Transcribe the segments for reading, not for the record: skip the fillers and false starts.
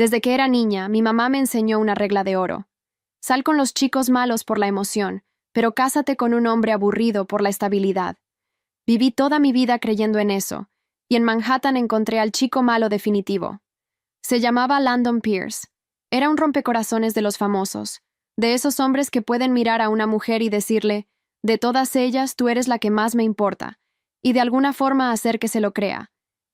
Desde que era niña, mi mamá me enseñó una regla de oro. Sal con los chicos malos por la emoción, pero cásate con un hombre aburrido por la estabilidad. Viví toda mi vida creyendo en eso, y en Manhattan encontré al chico malo definitivo. Se llamaba Landon Pierce. Era un rompecorazones de los famosos, de esos hombres que pueden mirar a una mujer y decirle, de todas ellas tú eres la que más me importa, y de alguna forma hacer que se lo crea.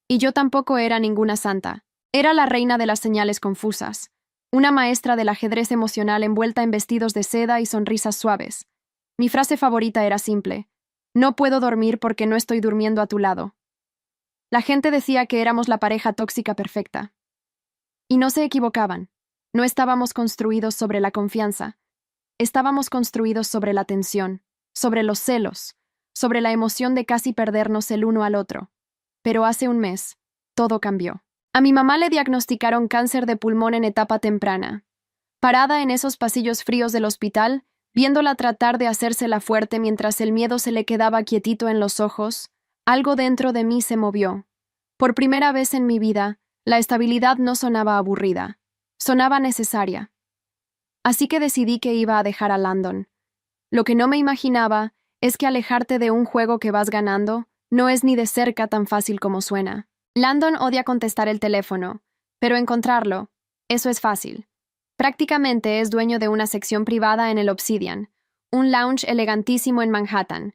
Y yo tampoco era ninguna santa. Era la reina de las señales confusas, una maestra del ajedrez emocional envuelta en vestidos de seda y sonrisas suaves. Mi frase favorita era simple: no puedo dormir porque no estoy durmiendo a tu lado. La gente decía que éramos la pareja tóxica perfecta. Y no se equivocaban. No estábamos construidos sobre la confianza. Estábamos construidos sobre la tensión, sobre los celos, sobre la emoción de casi perdernos el uno al otro. Pero hace un mes, todo cambió. A mi mamá le diagnosticaron cáncer de pulmón en etapa temprana. Parada en esos pasillos fríos del hospital, viéndola tratar de hacérsela fuerte mientras el miedo se le quedaba quietito en los ojos, algo dentro de mí se movió. Por primera vez en mi vida, la estabilidad no sonaba aburrida, sonaba necesaria. Así que decidí que iba a dejar a Landon. Lo que no me imaginaba es que alejarte de un juego que vas ganando no es ni de cerca tan fácil como suena. Landon odia contestar el teléfono, pero encontrarlo, eso es fácil. Prácticamente es dueño de una sección privada en el Obsidian, un lounge elegantísimo en Manhattan.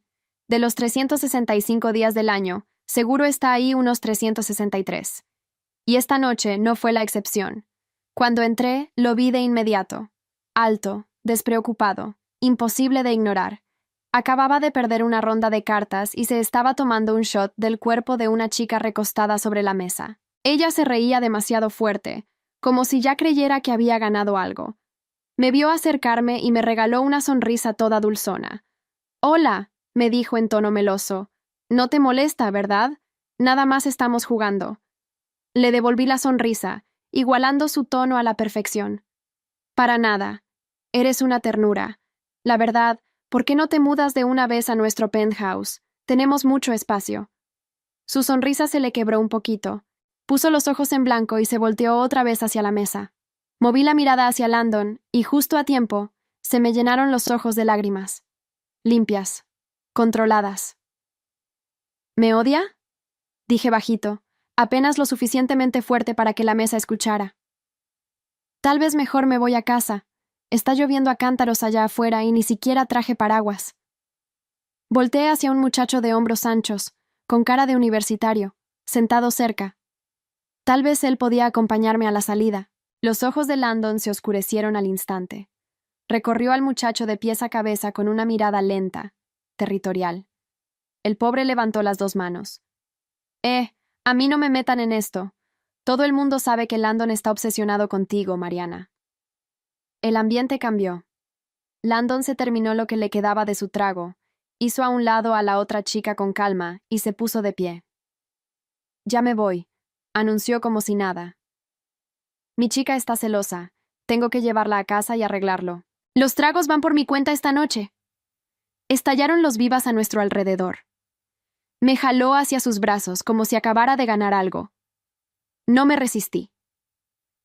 De los 365 días del año, seguro está ahí unos 363. Y esta noche no fue la excepción. Cuando entré, lo vi de inmediato. Alto, despreocupado, imposible de ignorar. Acababa de perder una ronda de cartas y se estaba tomando un shot del cuerpo de una chica recostada sobre la mesa. Ella se reía demasiado fuerte, como si ya creyera que había ganado algo. Me vio acercarme y me regaló una sonrisa toda dulzona. «Hola», me dijo en tono meloso. «No te molesta, ¿verdad? Nada más estamos jugando». Le devolví la sonrisa, igualando su tono a la perfección. «Para nada. Eres una ternura. La verdad, ¿por qué no te mudas de una vez a nuestro penthouse? Tenemos mucho espacio». Su sonrisa se le quebró un poquito. Puso los ojos en blanco y se volteó otra vez hacia la mesa. Moví la mirada hacia Landon y, justo a tiempo, se me llenaron los ojos de lágrimas. Limpias. Controladas. ¿Me odia?, dije bajito, apenas lo suficientemente fuerte para que la mesa escuchara. Tal vez mejor me voy a casa. Está lloviendo a cántaros allá afuera y ni siquiera traje paraguas. Volteé hacia un muchacho de hombros anchos, con cara de universitario, sentado cerca. Tal vez él podía acompañarme a la salida. Los ojos de Landon se oscurecieron al instante. Recorrió al muchacho de pies a cabeza con una mirada lenta, territorial. El pobre levantó las dos manos. A mí no me metan en esto. Todo el mundo sabe que Landon está obsesionado contigo, Mariana». El ambiente cambió. Landon se terminó lo que le quedaba de su trago, hizo a un lado a la otra chica con calma y se puso de pie. «Ya me voy», anunció como si nada. «Mi chica está celosa. Tengo que llevarla a casa y arreglarlo. Los tragos van por mi cuenta esta noche». Estallaron los vivas a nuestro alrededor. Me jaló hacia sus brazos como si acabara de ganar algo. No me resistí.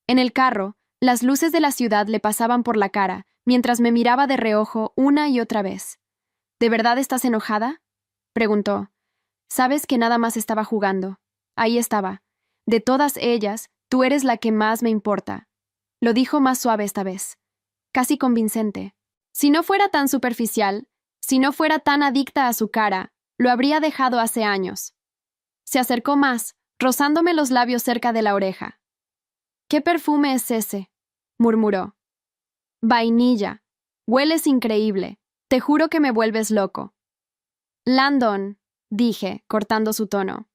En el carro, las luces de la ciudad le pasaban por la cara, mientras me miraba de reojo una y otra vez. «¿De verdad estás enojada?», preguntó. «Sabes que nada más estaba jugando. Ahí estaba. De todas ellas, tú eres la que más me importa». Lo dijo más suave esta vez, casi convincente. Si no fuera tan superficial, si no fuera tan adicta a su cara, lo habría dejado hace años. Se acercó más, rozándome los labios cerca de la oreja. «¿Qué perfume es ese?», murmuró. «Vainilla. Hueles increíble. Te juro que me vuelves loco». «Landon», dije, cortando su tono.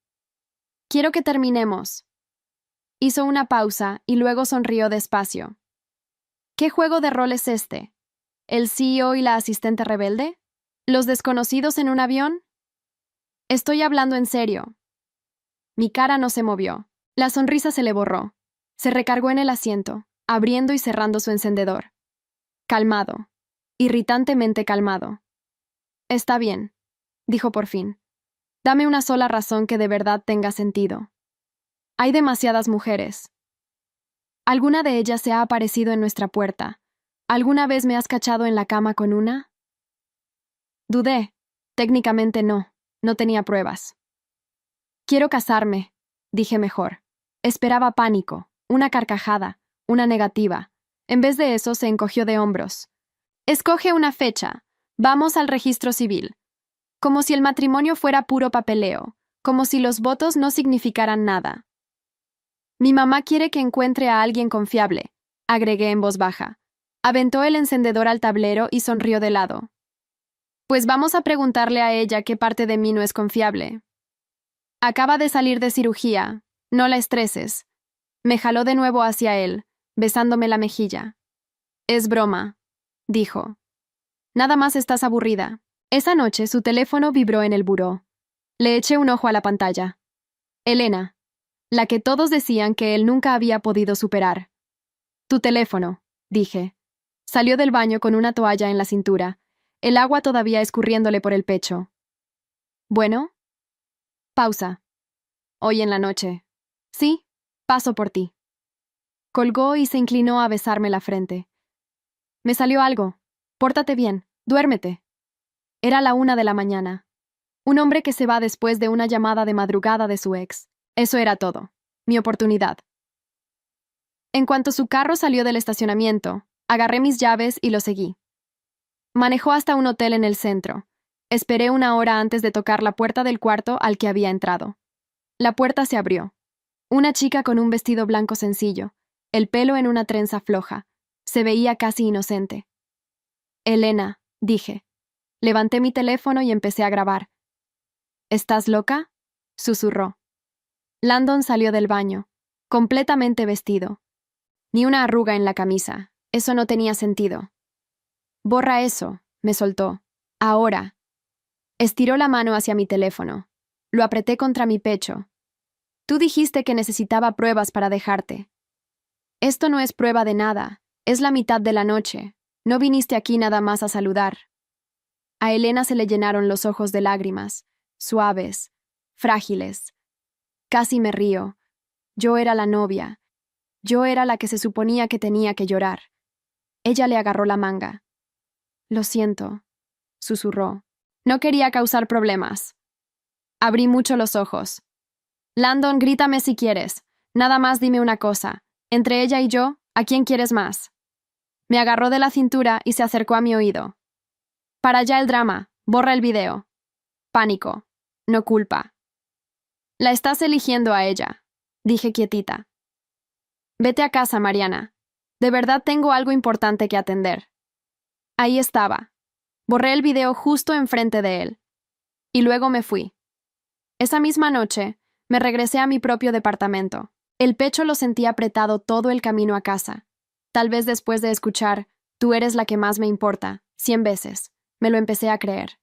«Quiero que terminemos». Hizo una pausa y luego sonrió despacio. «¿Qué juego de rol es este? ¿El CEO y la asistente rebelde? ¿Los desconocidos en un avión?» «Estoy hablando en serio». Mi cara no se movió. La sonrisa se le borró. Se recargó en el asiento, abriendo y cerrando su encendedor. Calmado. Irritantemente calmado. «Está bien», dijo por fin. «Dame una sola razón que de verdad tenga sentido». «Hay demasiadas mujeres». ¿Alguna de ellas se ha aparecido en nuestra puerta? ¿Alguna vez me has cachado en la cama con una? Dudé. Técnicamente no. No tenía pruebas. Quiero casarme, dije mejor. Esperaba pánico, una carcajada, una negativa. En vez de eso se encogió de hombros. Escoge una fecha. Vamos al registro civil. Como si el matrimonio fuera puro papeleo, como si los votos no significaran nada. Mi mamá quiere que encuentre a alguien confiable, agregué en voz baja. Aventó el encendedor al tablero y sonrió de lado. Pues vamos a preguntarle a ella qué parte de mí no es confiable. Acaba de salir de cirugía, no la estreses. Me jaló de nuevo hacia él, besándome la mejilla. Es broma, dijo. Nada más estás aburrida. Esa noche su teléfono vibró en el buró. Le eché un ojo a la pantalla. Elena, la que todos decían que él nunca había podido superar. Tu teléfono, dije. Salió del baño con una toalla en la cintura, el agua todavía escurriéndole por el pecho. Bueno. Pausa. Hoy en la noche. Sí, paso por ti. Colgó y se inclinó a besarme la frente. Me salió algo. Pórtate bien, duérmete. Era la 1 de la mañana. Un hombre que se va después de una llamada de madrugada de su ex. Eso era todo. Mi oportunidad. En cuanto su carro salió del estacionamiento, agarré mis llaves y lo seguí. Manejó hasta un hotel en el centro. Esperé 1 hora antes de tocar la puerta del cuarto al que había entrado. La puerta se abrió. Una chica con un vestido blanco sencillo, el pelo en una trenza floja. Se veía casi inocente. Elena, dije. Levanté mi teléfono y empecé a grabar. ¿Estás loca?, susurró. Landon salió del baño, completamente vestido. Ni una arruga en la camisa. Eso no tenía sentido. Borra eso, me soltó. Ahora. Estiró la mano hacia mi teléfono. Lo apreté contra mi pecho. Tú dijiste que necesitaba pruebas para dejarte. Esto no es prueba de nada. Es la mitad de la noche. No viniste aquí nada más a saludar. A Elena se le llenaron los ojos de lágrimas, suaves, frágiles. Casi me río. Yo era la novia. Yo era la que se suponía que tenía que llorar. Ella le agarró la manga. Lo siento, susurró. No quería causar problemas. Abrí mucho los ojos. Landon, grítame si quieres. Nada más dime una cosa. Entre ella y yo, ¿a quién quieres más? Me agarró de la cintura y se acercó a mi oído. Para allá el drama. Borra el video. Pánico. No culpa. La estás eligiendo a ella, dije quietita. Vete a casa, Mariana. De verdad tengo algo importante que atender. Ahí estaba. Borré el video justo enfrente de él. Y luego me fui. Esa misma noche, me regresé a mi propio departamento. El pecho lo sentía apretado todo el camino a casa. Tal vez después de escuchar, tú eres la que más me importa, 100 veces, me lo empecé a creer.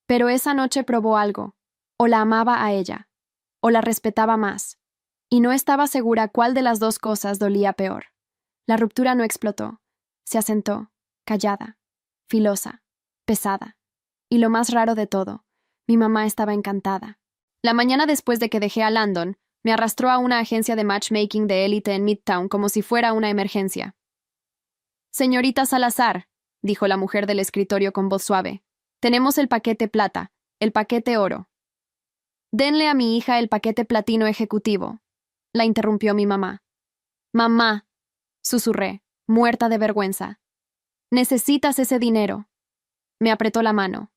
Pero esa noche probó algo. O la amaba a ella, o la respetaba más. Y no estaba segura cuál de las dos cosas dolía peor. La ruptura no explotó. Se asentó, callada, filosa, pesada. Y lo más raro de todo, mi mamá estaba encantada. La mañana después de que dejé a Landon, me arrastró a una agencia de matchmaking de élite en Midtown como si fuera una emergencia. Señorita Salazar, dijo la mujer del escritorio con voz suave, tenemos el paquete plata, el paquete oro. Denle a mi hija el paquete platino ejecutivo, la interrumpió mi mamá. Mamá, susurré, muerta de vergüenza. Necesitas ese dinero. Me apretó la mano.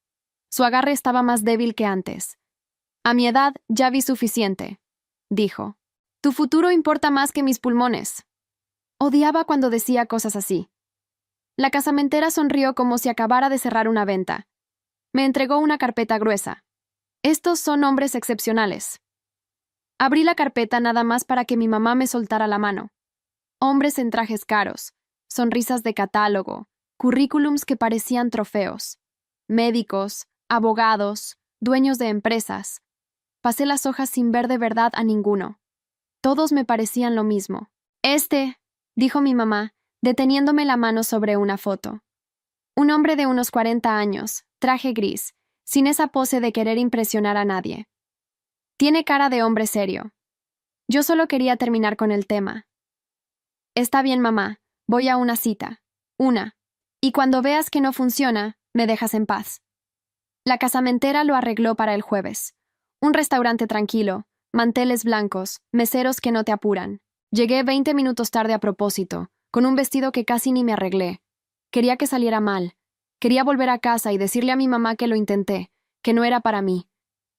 Su agarre estaba más débil que antes. A mi edad ya vi suficiente, dijo. Tu futuro importa más que mis pulmones. Odiaba cuando decía cosas así. La casamentera sonrió como si acabara de cerrar una venta. Me entregó una carpeta gruesa. Estos son hombres excepcionales. Abrí la carpeta nada más para que mi mamá me soltara la mano. Hombres en trajes caros, sonrisas de catálogo, currículums que parecían trofeos. Médicos, abogados, dueños de empresas. Pasé las hojas sin ver de verdad a ninguno. Todos me parecían lo mismo. Dijo mi mamá, deteniéndome la mano sobre una foto. Un hombre de unos 40 años, traje gris, sin esa pose de querer impresionar a nadie. Tiene cara de hombre serio. Yo solo quería terminar con el tema. Está bien, mamá. Voy a una cita. Una. Y cuando veas que no funciona, me dejas en paz. La casamentera lo arregló para el jueves. Un restaurante tranquilo, manteles blancos, meseros que no te apuran. Llegué 20 minutos tarde a propósito, con un vestido que casi ni me arreglé. Quería que saliera mal. Quería volver a casa y decirle a mi mamá que lo intenté, que no era para mí.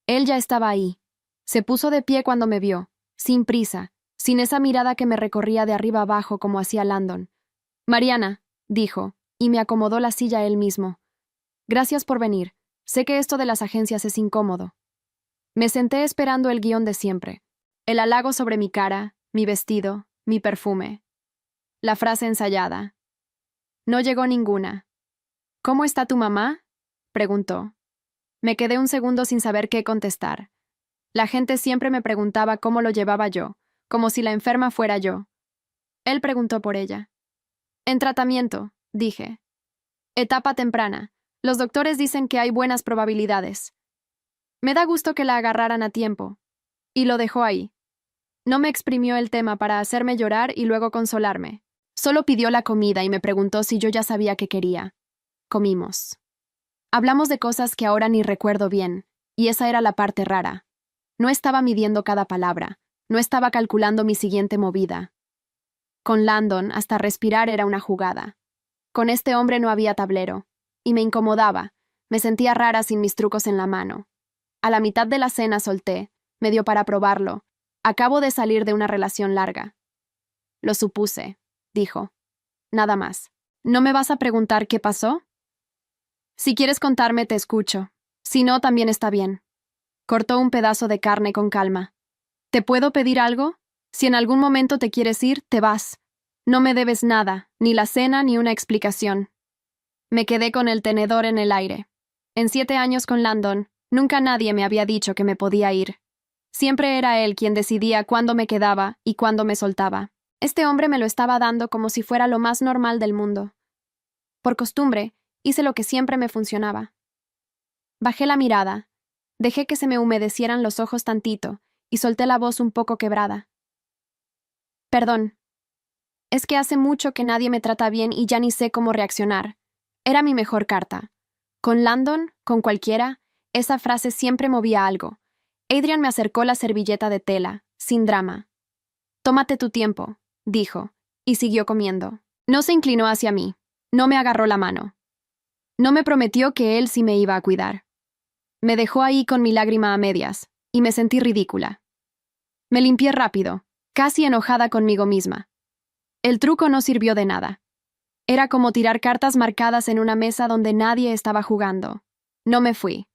Él ya estaba ahí. Se puso de pie cuando me vio, sin prisa, sin esa mirada que me recorría de arriba abajo como hacía Landon. Mariana, dijo, y me acomodó la silla él mismo. Gracias por venir. Sé que esto de las agencias es incómodo. Me senté esperando el guión de siempre. El halago sobre mi cara, mi vestido, mi perfume. La frase ensayada. No llegó ninguna. ¿Cómo está tu mamá? Preguntó. Me quedé un segundo sin saber qué contestar. La gente siempre me preguntaba cómo lo llevaba yo, como si la enferma fuera yo. Él preguntó por ella. En tratamiento, dije. Etapa temprana. Los doctores dicen que hay buenas probabilidades. Me da gusto que la agarraran a tiempo. Y lo dejó ahí. No me exprimió el tema para hacerme llorar y luego consolarme. Solo pidió la comida y me preguntó si yo ya sabía qué quería. Comimos. Hablamos de cosas que ahora ni recuerdo bien, y esa era la parte rara. No estaba midiendo cada palabra, no estaba calculando mi siguiente movida. Con Landon, hasta respirar era una jugada. Con este hombre no había tablero, y me incomodaba, me sentía rara sin mis trucos en la mano. A la mitad de la cena solté, medio para probarlo. Acabo de salir de una relación larga. Lo supuse, dijo. Nada más. ¿No me vas a preguntar qué pasó? Si quieres contarme, te escucho. Si no, también está bien. Cortó un pedazo de carne con calma. ¿Te puedo pedir algo? Si en algún momento te quieres ir, te vas. No me debes nada, ni la cena ni una explicación. Me quedé con el tenedor en el aire. En 7 años con Landon, nunca nadie me había dicho que me podía ir. Siempre era él quien decidía cuándo me quedaba y cuándo me soltaba. Este hombre me lo estaba dando como si fuera lo más normal del mundo. Por costumbre, hice lo que siempre me funcionaba. Bajé la mirada, dejé que se me humedecieran los ojos tantito y solté la voz un poco quebrada. Perdón. Es que hace mucho que nadie me trata bien y ya ni sé cómo reaccionar. Era mi mejor carta. Con Landon, con cualquiera, esa frase siempre movía algo. Adrian me acercó la servilleta de tela, sin drama. Tómate tu tiempo, dijo, y siguió comiendo. No se inclinó hacia mí. No me agarró la mano. No me prometió que él sí me iba a cuidar. Me dejó ahí con mi lágrima a medias, y me sentí ridícula. Me limpié rápido, casi enojada conmigo misma. El truco no sirvió de nada. Era como tirar cartas marcadas en una mesa donde nadie estaba jugando. No me fui.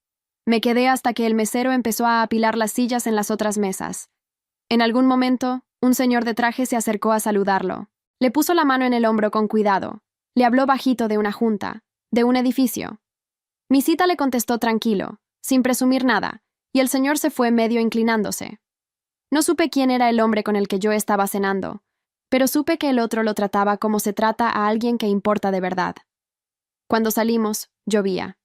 Me quedé hasta que el mesero empezó a apilar las sillas en las otras mesas. En algún momento, un señor de traje se acercó a saludarlo. Le puso la mano en el hombro con cuidado. Le habló bajito de una junta, de un edificio. Mi cita le contestó tranquilo, sin presumir nada, y el señor se fue medio inclinándose. No supe quién era el hombre con el que yo estaba cenando, pero supe que el otro lo trataba como se trata a alguien que importa de verdad. Cuando salimos, llovía.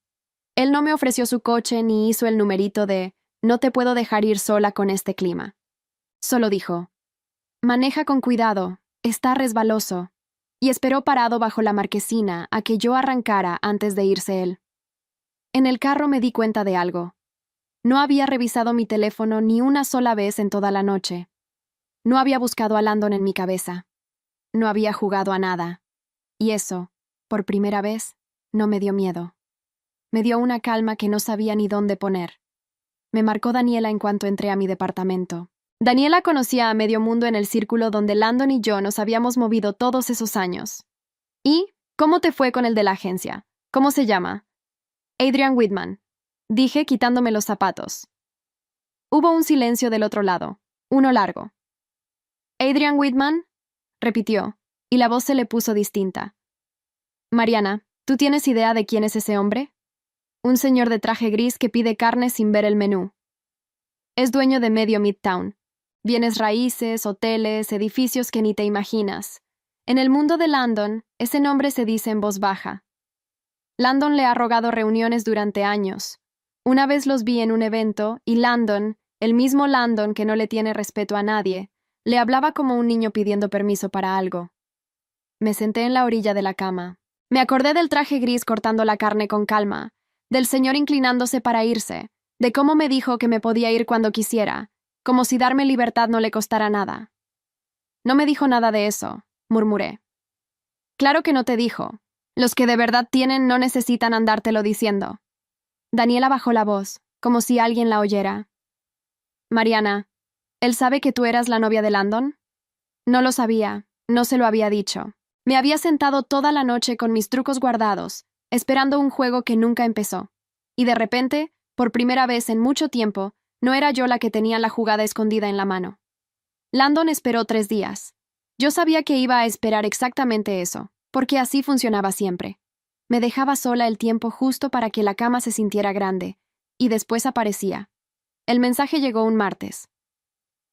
Él no me ofreció su coche ni hizo el numerito de «No te puedo dejar ir sola con este clima». Solo dijo «Maneja con cuidado, está resbaloso», y esperó parado bajo la marquesina a que yo arrancara antes de irse él. En el carro me di cuenta de algo. No había revisado mi teléfono ni una sola vez en toda la noche. No había buscado a Landon en mi cabeza. No había jugado a nada. Y eso, por primera vez, no me dio miedo. Me dio una calma que no sabía ni dónde poner. Me marcó Daniela en cuanto entré a mi departamento. Daniela conocía a medio mundo en el círculo donde Landon y yo nos habíamos movido todos esos años. ¿Y cómo te fue con el de la agencia? ¿Cómo se llama? Adrian Whitman, dije quitándome los zapatos. Hubo un silencio del otro lado, uno largo. Adrian Whitman, repitió, y la voz se le puso distinta. Mariana, ¿tú tienes idea de quién es ese hombre? Un señor de traje gris que pide carne sin ver el menú. Es dueño de medio Midtown. Bienes raíces, hoteles, edificios que ni te imaginas. En el mundo de Landon, ese nombre se dice en voz baja. Landon le ha rogado reuniones durante años. Una vez los vi en un evento y Landon, el mismo Landon que no le tiene respeto a nadie, le hablaba como un niño pidiendo permiso para algo. Me senté en la orilla de la cama. Me acordé del traje gris cortando la carne con calma, del señor inclinándose para irse, de cómo me dijo que me podía ir cuando quisiera, como si darme libertad no le costara nada. No me dijo nada de eso, murmuré. Claro que no te dijo. Los que de verdad tienen no necesitan andártelo diciendo. Daniela bajó la voz, como si alguien la oyera. Mariana, ¿él sabe que tú eras la novia de Landon? No lo sabía, no se lo había dicho. Me había sentado toda la noche con mis trucos guardados, esperando un juego que nunca empezó. Y de repente, por primera vez en mucho tiempo, no era yo la que tenía la jugada escondida en la mano. Landon esperó 3 días. Yo sabía que iba a esperar exactamente eso, porque así funcionaba siempre. Me dejaba sola el tiempo justo para que la cama se sintiera grande, y después aparecía. El mensaje llegó un martes.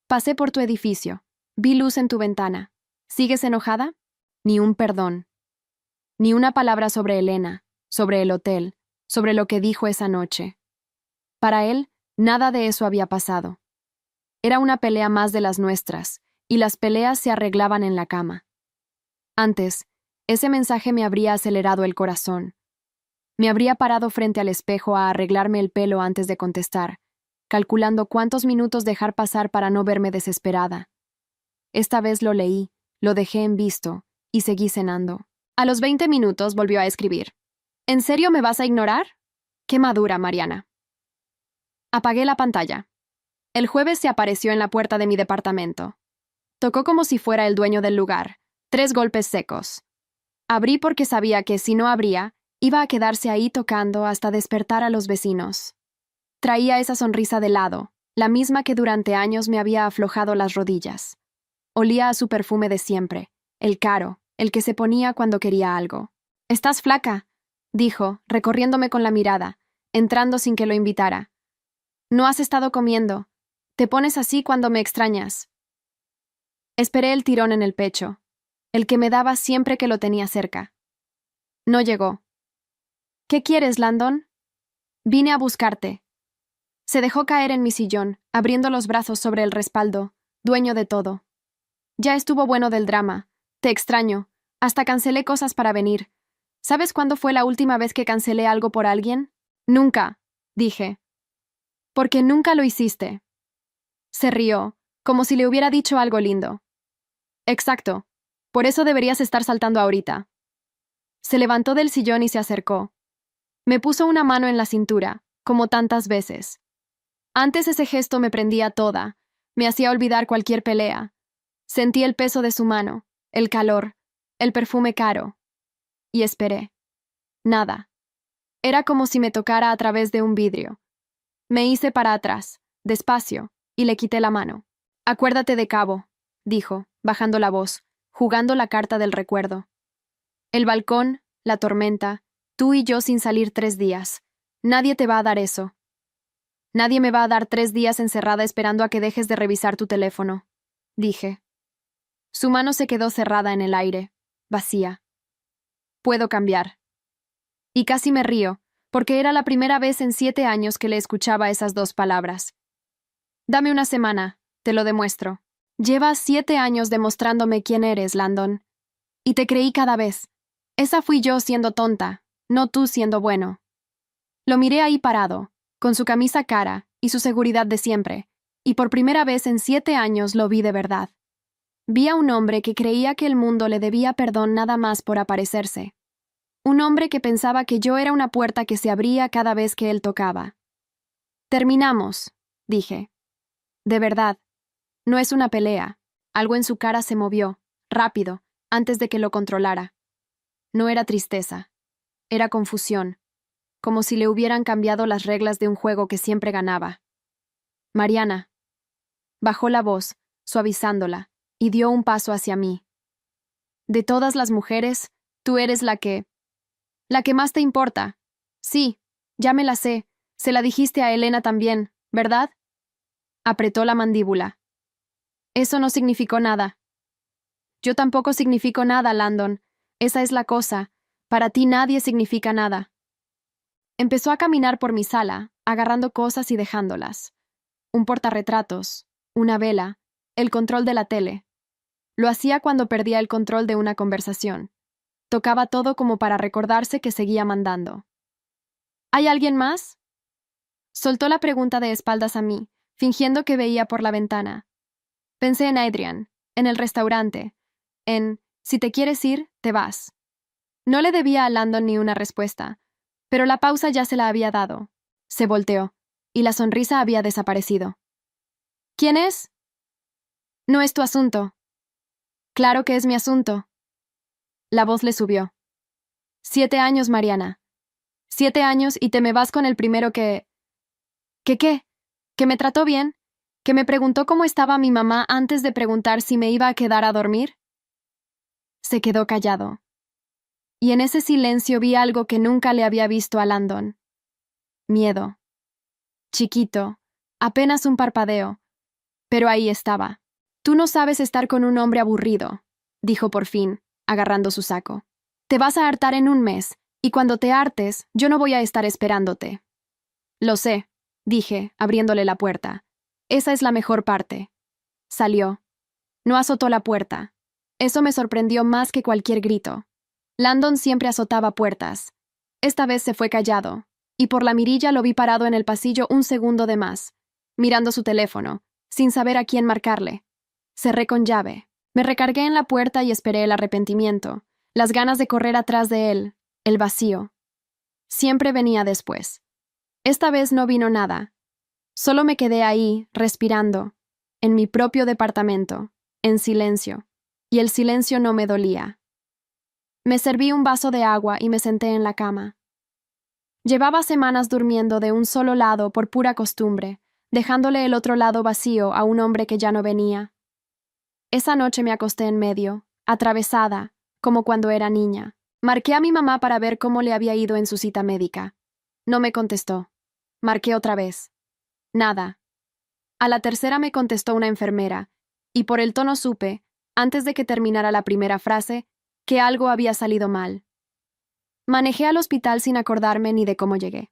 Pasé por tu edificio. Vi luz en tu ventana. ¿Sigues enojada? Ni un perdón. Ni una palabra sobre Elena, sobre el hotel, sobre lo que dijo esa noche. Para él, nada de eso había pasado. Era una pelea más de las nuestras, y las peleas se arreglaban en la cama. Antes, ese mensaje me habría acelerado el corazón. Me habría parado frente al espejo a arreglarme el pelo antes de contestar, calculando cuántos minutos dejar pasar para no verme desesperada. Esta vez lo leí, lo dejé en visto, y seguí cenando. A los 20 minutos volvió a escribir. ¿En serio me vas a ignorar? Qué madura, Mariana. Apagué la pantalla. El jueves se apareció en la puerta de mi departamento. Tocó como si fuera el dueño del lugar, 3 golpes secos. Abrí porque sabía que si no abría, iba a quedarse ahí tocando hasta despertar a los vecinos. Traía esa sonrisa de lado, la misma que durante años me había aflojado las rodillas. Olía a su perfume de siempre, el caro, el que se ponía cuando quería algo. «Estás flaca», dijo, recorriéndome con la mirada, entrando sin que lo invitara. «No has estado comiendo. Te pones así cuando me extrañas». Esperé el tirón en el pecho, el que me daba siempre que lo tenía cerca. No llegó. «¿Qué quieres, Landon?» «Vine a buscarte». Se dejó caer en mi sillón, abriendo los brazos sobre el respaldo, dueño de todo. «Ya estuvo bueno del drama. Te extraño. Hasta cancelé cosas para venir. ¿Sabes cuándo fue la última vez que cancelé algo por alguien?» «Nunca», dije. «Porque nunca lo hiciste». Se rió, como si le hubiera dicho algo lindo. «Exacto. Por eso deberías estar saltando ahorita». Se levantó del sillón y se acercó. Me puso una mano en la cintura, como tantas veces. Antes ese gesto me prendía toda, me hacía olvidar cualquier pelea. Sentí el peso de su mano, el calor, el perfume caro. Y esperé. Nada. Era como si me tocara a través de un vidrio. Me hice para atrás, despacio, y le quité la mano. «Acuérdate de Cabo», dijo, bajando la voz, jugando la carta del recuerdo. «El balcón, la tormenta, tú y yo sin salir 3 días. Nadie te va a dar eso. Nadie me va a dar 3 días encerrada esperando a que dejes de revisar tu teléfono», dije. Su mano se quedó cerrada en el aire, vacía. «Puedo cambiar». Y casi me río, porque era la primera vez en 7 años que le escuchaba esas 2 palabras. «Dame una semana, te lo demuestro. Llevas 7 años demostrándome quién eres, Landon. Y te creí cada vez. Esa fui yo siendo tonta, no tú siendo bueno». Lo miré ahí parado, con su camisa cara y su seguridad de siempre, y por primera vez en 7 años lo vi de verdad. Vi a un hombre que creía que el mundo le debía perdón nada más por aparecerse. Un hombre que pensaba que yo era una puerta que se abría cada vez que él tocaba. «Terminamos», dije. «De verdad. No es una pelea». Algo en su cara se movió, rápido, antes de que lo controlara. No era tristeza. Era confusión, como si le hubieran cambiado las reglas de un juego que siempre ganaba. «Mariana». Bajó la voz, suavizándola, y dio un paso hacia mí. «De todas las mujeres, tú eres la que más te importa. Sí, ya me la sé. Se la dijiste a Elena también, ¿verdad?» Apretó la mandíbula. «Eso no significó nada». «Yo tampoco significo nada, Landon. Esa es la cosa. Para ti nadie significa nada». Empezó a caminar por mi sala, agarrando cosas y dejándolas. Un portarretratos, una vela, el control de la tele. Lo hacía cuando perdía el control de una conversación. Tocaba todo como para recordarse que seguía mandando. ¿Hay alguien más? Soltó la pregunta de espaldas a mí, fingiendo que veía por la ventana. Pensé en Adrian, en el restaurante, en si te quieres ir, te vas. No le debía a Landon ni una respuesta, pero la pausa ya se la había dado. Se volteó, y la sonrisa había desaparecido. ¿Quién es? No es tu asunto. Claro que es mi asunto. La voz le subió. 7 años, Mariana. 7 años y te me vas con el primero que... ¿Que qué? ¿Que me trató bien? ¿Que me preguntó cómo estaba mi mamá antes de preguntar si me iba a quedar a dormir? Se quedó callado. Y en ese silencio vi algo que nunca le había visto a Landon. Miedo. Chiquito, apenas un parpadeo. Pero ahí estaba. Tú no sabes estar con un hombre aburrido, dijo por fin, agarrando su saco. Te vas a hartar en un mes, y cuando te hartes, yo no voy a estar esperándote. Lo sé, dije, abriéndole la puerta. Esa es la mejor parte. Salió. No azotó la puerta. Eso me sorprendió más que cualquier grito. Landon siempre azotaba puertas. Esta vez se fue callado, y por la mirilla lo vi parado en el pasillo un segundo de más, mirando su teléfono, sin saber a quién marcarle. Cerré con llave. Me recargué en la puerta y esperé el arrepentimiento, las ganas de correr atrás de él, el vacío. Siempre venía después. Esta vez no vino nada. Solo me quedé ahí, respirando, en mi propio departamento, en silencio, y el silencio no me dolía. Me serví un vaso de agua y me senté en la cama. Llevaba semanas durmiendo de un solo lado por pura costumbre, dejándole el otro lado vacío a un hombre que ya no venía. Esa noche me acosté en medio, atravesada, como cuando era niña. Marqué a mi mamá para ver cómo le había ido en su cita médica. No me contestó. Marqué otra vez. Nada. A la tercera me contestó una enfermera, y por el tono supe, antes de que terminara la primera frase, que algo había salido mal. Manejé al hospital sin acordarme ni de cómo llegué.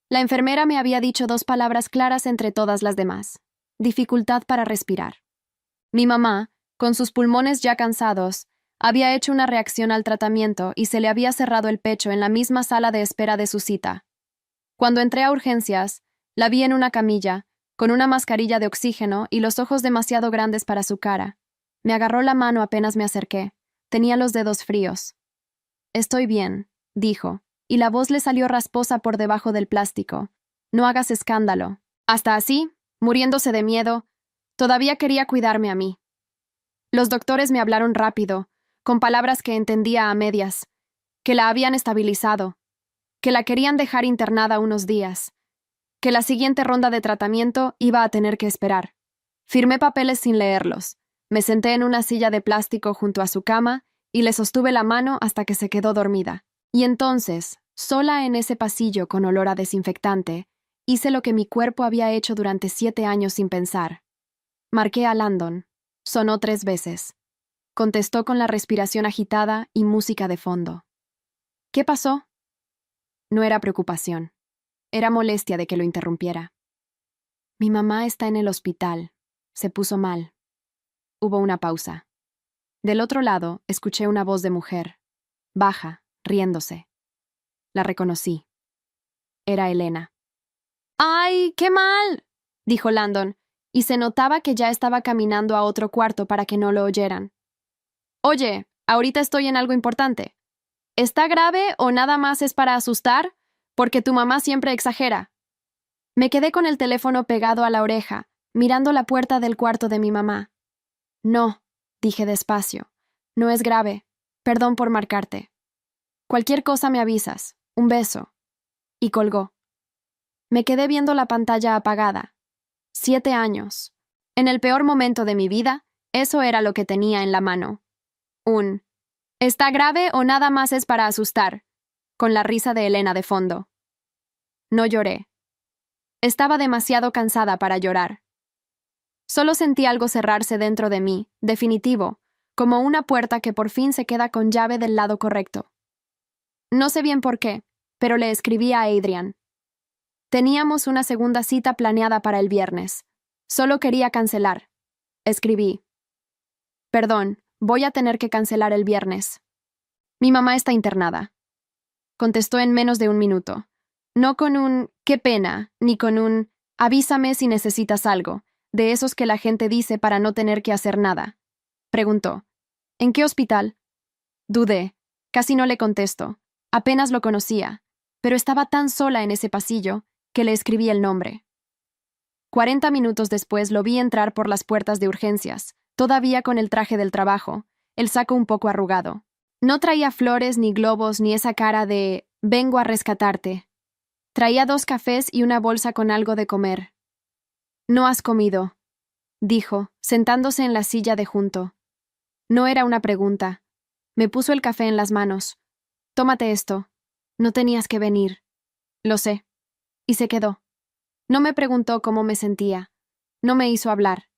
La enfermera me había dicho 2 palabras claras entre todas las demás. Dificultad para respirar. Mi mamá, con sus pulmones ya cansados, había hecho una reacción al tratamiento y se le había cerrado el pecho en la misma sala de espera de su cita. Cuando entré a urgencias, la vi en una camilla, con una mascarilla de oxígeno y los ojos demasiado grandes para su cara. Me agarró la mano apenas me acerqué. Tenía los dedos fríos. Estoy bien, dijo, y la voz le salió rasposa por debajo del plástico. No hagas escándalo. Hasta así, muriéndose de miedo, todavía quería cuidarme a mí. Los doctores me hablaron rápido, con palabras que entendía a medias, que la habían estabilizado, que la querían dejar internada unos días, que la siguiente ronda de tratamiento iba a tener que esperar. Firmé papeles sin leerlos. Me senté en una silla de plástico junto a su cama y le sostuve la mano hasta que se quedó dormida. Y entonces, sola en ese pasillo con olor a desinfectante, hice lo que mi cuerpo había hecho durante 7 años sin pensar. Marqué a Landon. Sonó 3 veces. Contestó con la respiración agitada y música de fondo. ¿Qué pasó? No era preocupación. Era molestia de que lo interrumpiera. Mi mamá está en el hospital. Se puso mal. Hubo una pausa. Del otro lado, escuché una voz de mujer, baja, riéndose. La reconocí. Era Elena. ¡Ay, qué mal!, dijo Landon, y se notaba que ya estaba caminando a otro cuarto para que no lo oyeran. Oye, ahorita estoy en algo importante. ¿Está grave o nada más es para asustar? Porque tu mamá siempre exagera. Me quedé con el teléfono pegado a la oreja, mirando la puerta del cuarto de mi mamá. No, dije despacio. No es grave. Perdón por marcarte. Cualquier cosa me avisas. Un beso. Y colgó. Me quedé viendo la pantalla apagada. 7 años. En el peor momento de mi vida, eso era lo que tenía en la mano. ¿Está grave o nada más es para asustar? Con la risa de Elena de fondo. No lloré. Estaba demasiado cansada para llorar. Solo sentí algo cerrarse dentro de mí, definitivo, como una puerta que por fin se queda con llave del lado correcto. No sé bien por qué, pero le escribí a Adrian. Teníamos una segunda cita planeada para el viernes. Solo quería cancelar. Escribí. Perdón, voy a tener que cancelar el viernes. Mi mamá está internada. Contestó en menos de un minuto. No con un «qué pena», ni con un «avísame si necesitas algo», de esos que la gente dice para no tener que hacer nada. Preguntó. ¿En qué hospital? Dudé. Casi no le contesto. Apenas lo conocía, pero estaba tan sola en ese pasillo que le escribí el nombre. 40 minutos después lo vi entrar por las puertas de urgencias, todavía con el traje del trabajo, el saco un poco arrugado. No traía flores ni globos ni esa cara de «vengo a rescatarte». Traía 2 cafés y una bolsa con algo de comer. «¿No has comido?», dijo, sentándose en la silla de junto. No era una pregunta. Me puso el café en las manos. «Tómate esto. No tenías que venir». «Lo sé». Y se quedó. No me preguntó cómo me sentía. No me hizo hablar.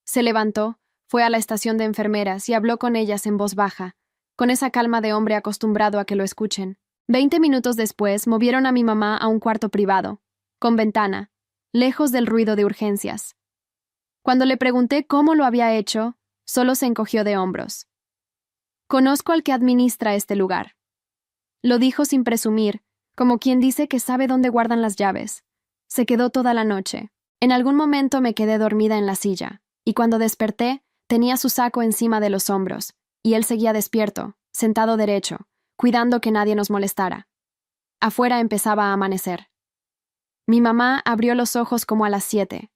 Se levantó, fue a la estación de enfermeras y habló con ellas en voz baja, con esa calma de hombre acostumbrado a que lo escuchen. 20 minutos después movieron a mi mamá a un cuarto privado, con ventana, lejos del ruido de urgencias. Cuando le pregunté cómo lo había hecho, solo se encogió de hombros. «Conozco al que administra este lugar». Lo dijo sin presumir, como quien dice que sabe dónde guardan las llaves. Se quedó toda la noche. En algún momento me quedé dormida en la silla, y cuando desperté, tenía su saco encima de los hombros, y él seguía despierto, sentado derecho, cuidando que nadie nos molestara. Afuera empezaba a amanecer. Mi mamá abrió los ojos como a las 7.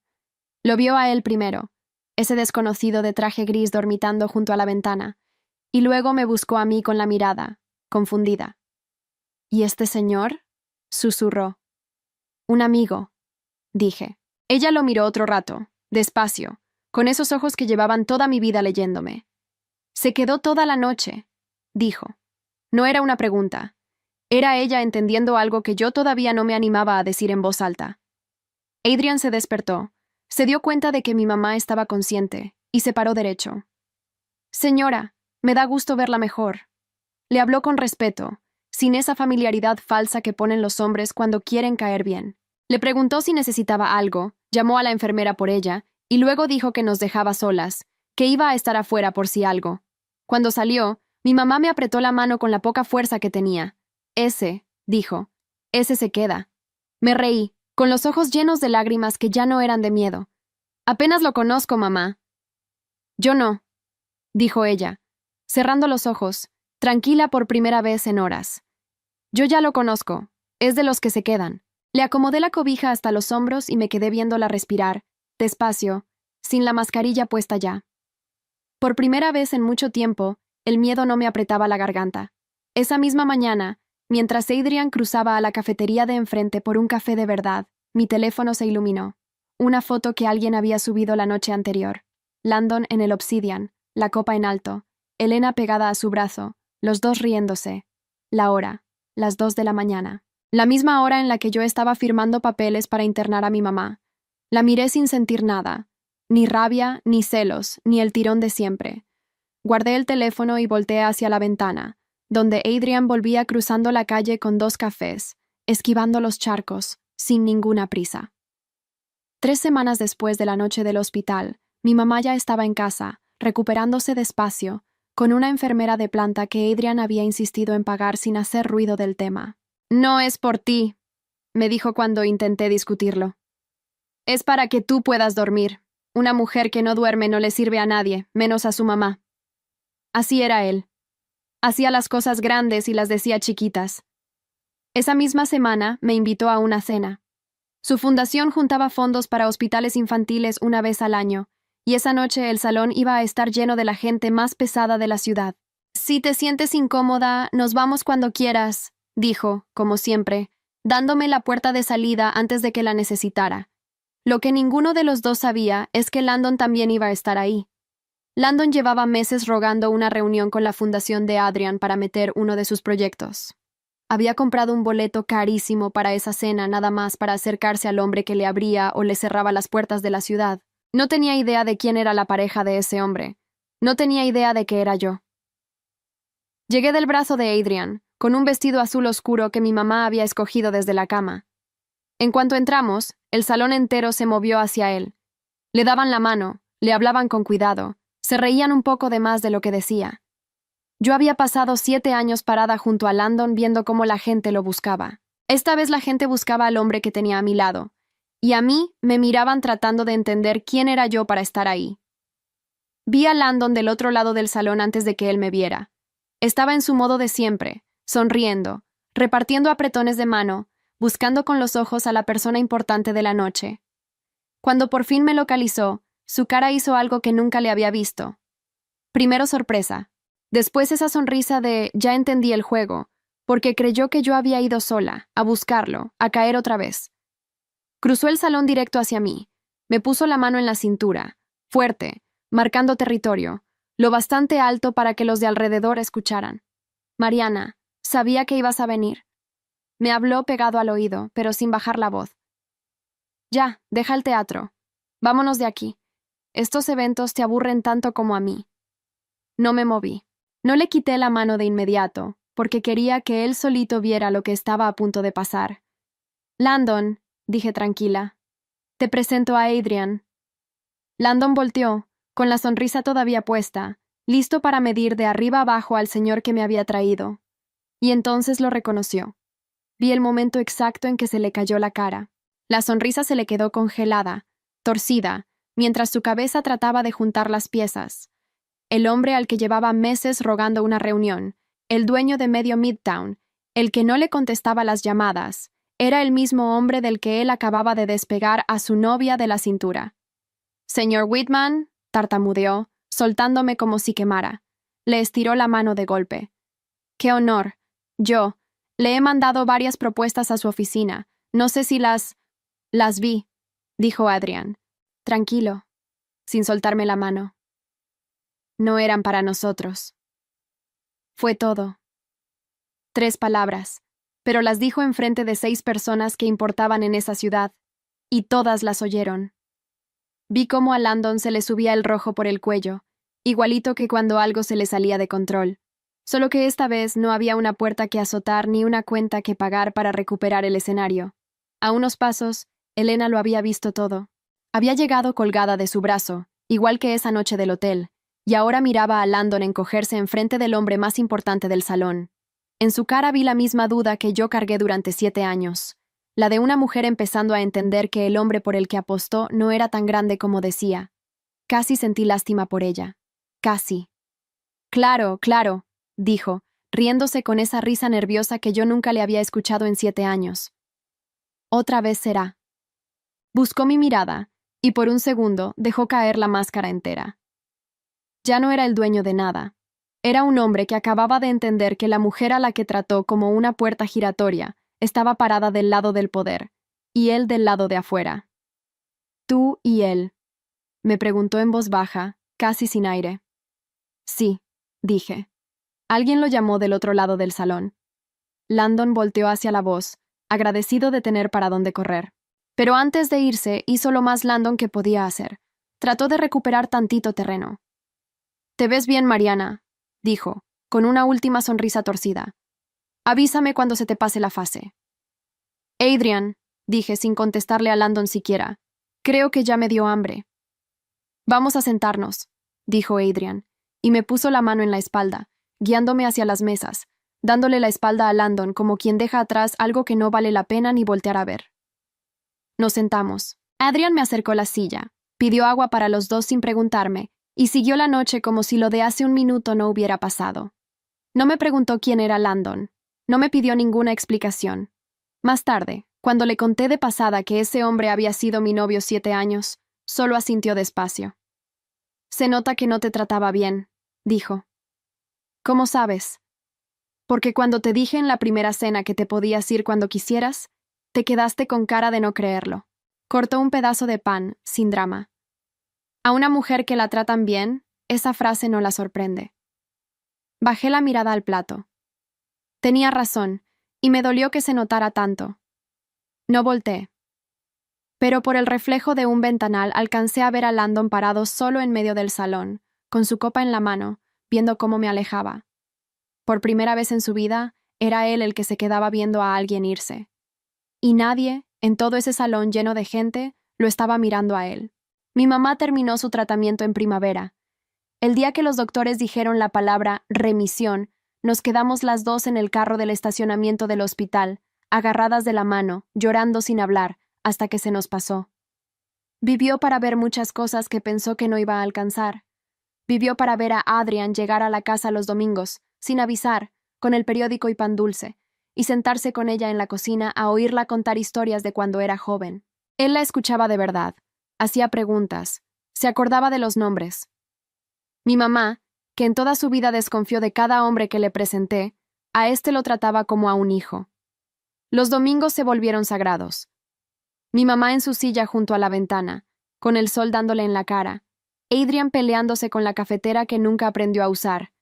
Lo vio a él primero, ese desconocido de traje gris dormitando junto a la ventana, y luego me buscó a mí con la mirada, confundida. «¿Y este señor?», susurró. «Un amigo», dije. Ella lo miró otro rato, despacio, con esos ojos que llevaban toda mi vida leyéndome. «Se quedó toda la noche», dijo. No era una pregunta. Era ella entendiendo algo que yo todavía no me animaba a decir en voz alta. Adrian se despertó, se dio cuenta de que mi mamá estaba consciente, y se paró derecho. «Señora, me da gusto verla mejor». Le habló con respeto, sin esa familiaridad falsa que ponen los hombres cuando quieren caer bien. Le preguntó si necesitaba algo, llamó a la enfermera por ella, y luego dijo que nos dejaba solas, que iba a estar afuera por si algo. Cuando salió, mi mamá me apretó la mano con la poca fuerza que tenía. «Ese», dijo, «ese se queda». Me reí, con los ojos llenos de lágrimas que ya no eran de miedo. «Apenas lo conozco, mamá». «Yo no», dijo ella, cerrando los ojos, tranquila por primera vez en horas. «Yo ya lo conozco, es de los que se quedan». Le acomodé la cobija hasta los hombros y me quedé viéndola respirar, despacio, sin la mascarilla puesta ya. Por primera vez en mucho tiempo, el miedo no me apretaba la garganta. Esa misma mañana, mientras Adrian cruzaba a la cafetería de enfrente por un café de verdad, mi teléfono se iluminó. Una foto que alguien había subido la noche anterior. Landon en el Obsidian, la copa en alto, Elena pegada a su brazo, los dos riéndose. La hora, las 2 de la mañana. La misma hora en la que yo estaba firmando papeles para internar a mi mamá. La miré sin sentir nada, ni rabia, ni celos, ni el tirón de siempre. Guardé el teléfono y volteé hacia la ventana, donde Adrian volvía cruzando la calle con 2 cafés, esquivando los charcos, sin ninguna prisa. 3 semanas después de la noche del hospital, mi mamá ya estaba en casa, recuperándose despacio, con una enfermera de planta que Adrian había insistido en pagar sin hacer ruido del tema. «No es por ti», me dijo cuando intenté discutirlo. «Es para que tú puedas dormir. Una mujer que no duerme no le sirve a nadie, menos a su mamá». Así era él. Hacía las cosas grandes y las decía chiquitas. Esa misma semana me invitó a una cena. Su fundación juntaba fondos para hospitales infantiles una vez al año, y esa noche el salón iba a estar lleno de la gente más pesada de la ciudad. «Si te sientes incómoda, nos vamos cuando quieras», dijo, como siempre, dándome la puerta de salida antes de que la necesitara. Lo que ninguno de los dos sabía es que Landon también iba a estar ahí. Landon llevaba meses rogando una reunión con la fundación de Adrian para meter uno de sus proyectos. Había comprado un boleto carísimo para esa cena nada más para acercarse al hombre que le abría o le cerraba las puertas de la ciudad. No tenía idea de quién era la pareja de ese hombre. No tenía idea de que era yo. Llegué del brazo de Adrian, con un vestido azul oscuro que mi mamá había escogido desde la cama. En cuanto entramos, el salón entero se movió hacia él. Le daban la mano, le hablaban con cuidado, Se reían un poco de más de lo que decía. Yo había pasado 7 años parada junto a Landon viendo cómo la gente lo buscaba. Esta vez la gente buscaba al hombre que tenía a mi lado, y a mí me miraban tratando de entender quién era yo para estar ahí. Vi a Landon del otro lado del salón antes de que él me viera. Estaba en su modo de siempre, sonriendo, repartiendo apretones de mano, buscando con los ojos a la persona importante de la noche. Cuando por fin me localizó, su cara hizo algo que nunca le había visto. Primero sorpresa, después esa sonrisa de ya entendí el juego, porque creyó que yo había ido sola, a buscarlo, a caer otra vez. Cruzó el salón directo hacia mí, me puso la mano en la cintura, fuerte, marcando territorio, lo bastante alto para que los de alrededor escucharan. Mariana, sabía que ibas a venir. Me habló pegado al oído, pero sin bajar la voz. Ya, deja el teatro. Vámonos de aquí. Estos eventos te aburren tanto como a mí. No me moví. No le quité la mano de inmediato, porque quería que él solito viera lo que estaba a punto de pasar. Landon, dije tranquila. Te presento a Adrian. Landon volteó, con la sonrisa todavía puesta, listo para medir de arriba abajo al señor que me había traído. Y entonces lo reconoció. Vi el momento exacto en que se le cayó la cara. La sonrisa se le quedó congelada, torcida, mientras su cabeza trataba de juntar las piezas. El hombre al que llevaba meses rogando una reunión, el dueño de medio Midtown, el que no le contestaba las llamadas, era el mismo hombre del que él acababa de despegar a su novia de la cintura. Señor Whitman, tartamudeó, soltándome como si quemara. Le estiró la mano de golpe. ¡Qué honor! Yo. Le he mandado varias propuestas a su oficina. No sé si las vi, dijo Adrian. Tranquilo, sin soltarme la mano. No eran para nosotros. Fue todo. 3 palabras, pero las dijo enfrente de 6 personas que importaban en esa ciudad, y todas las oyeron. Vi cómo a Landon se le subía el rojo por el cuello, igualito que cuando algo se le salía de control, solo que esta vez no había una puerta que azotar ni una cuenta que pagar para recuperar el escenario. A unos pasos, Elena lo había visto todo. Había llegado colgada de su brazo, igual que esa noche del hotel, y ahora miraba a Landon encogerse enfrente del hombre más importante del salón. En su cara vi la misma duda que yo cargué durante 7 años, la de una mujer empezando a entender que el hombre por el que apostó no era tan grande como decía. Casi sentí lástima por ella. Casi. Claro, claro, dijo, riéndose con esa risa nerviosa que yo nunca le había escuchado en 7 años. Otra vez será. Buscó mi mirada, y por un segundo dejó caer la máscara entera. Ya no era el dueño de nada. Era un hombre que acababa de entender que la mujer a la que trató como una puerta giratoria estaba parada del lado del poder, y él del lado de afuera. ¿Tú y él?, me preguntó en voz baja, casi sin aire. Sí, dije. Alguien lo llamó del otro lado del salón. Landon volteó hacia la voz, agradecido de tener para dónde correr. Pero antes de irse, hizo lo más Landon que podía hacer. Trató de recuperar tantito terreno. «Te ves bien, Mariana», dijo, con una última sonrisa torcida. «Avísame cuando se te pase la fase». «Adrian», dije sin contestarle a Landon siquiera. «Creo que ya me dio hambre». «Vamos a sentarnos», dijo Adrian, y me puso la mano en la espalda, guiándome hacia las mesas, dándole la espalda a Landon como quien deja atrás algo que no vale la pena ni voltear a ver. Nos sentamos. Adrian me acercó la silla, pidió agua para los dos sin preguntarme, y siguió la noche como si lo de hace un minuto no hubiera pasado. No me preguntó quién era Landon, no me pidió ninguna explicación. Más tarde, cuando le conté de pasada que ese hombre había sido mi novio 7 años, solo asintió despacio. «Se nota que no te trataba bien», dijo. «¿Cómo sabes?» «Porque cuando te dije en la primera cena que te podías ir cuando quisieras, te quedaste con cara de no creerlo». Cortó un pedazo de pan, sin drama. A una mujer que la tratan bien, esa frase no la sorprende. Bajé la mirada al plato. Tenía razón, y me dolió que se notara tanto. No volteé. Pero por el reflejo de un ventanal alcancé a ver a Landon parado solo en medio del salón, con su copa en la mano, viendo cómo me alejaba. Por primera vez en su vida, era él el que se quedaba viendo a alguien irse. Y nadie, en todo ese salón lleno de gente, lo estaba mirando a él. Mi mamá terminó su tratamiento en primavera, El día que los doctores dijeron la palabra remisión, nos quedamos las dos en el carro del estacionamiento del hospital, agarradas de la mano, llorando sin hablar, hasta que se nos pasó. Vivió para ver muchas cosas que pensó que no iba a alcanzar. Vivió para ver a Adrian llegar a la casa los domingos, sin avisar, con el periódico y pan dulce, y sentarse con ella en la cocina a oírla contar historias de cuando era joven. Él la escuchaba de verdad, hacía preguntas, se acordaba de los nombres. Mi mamá, que en toda su vida desconfió de cada hombre que le presenté, a este lo trataba como a un hijo. Los domingos se volvieron sagrados. Mi mamá en su silla junto a la ventana, con el sol dándole en la cara, Adrian peleándose con la cafetera que nunca aprendió a usar,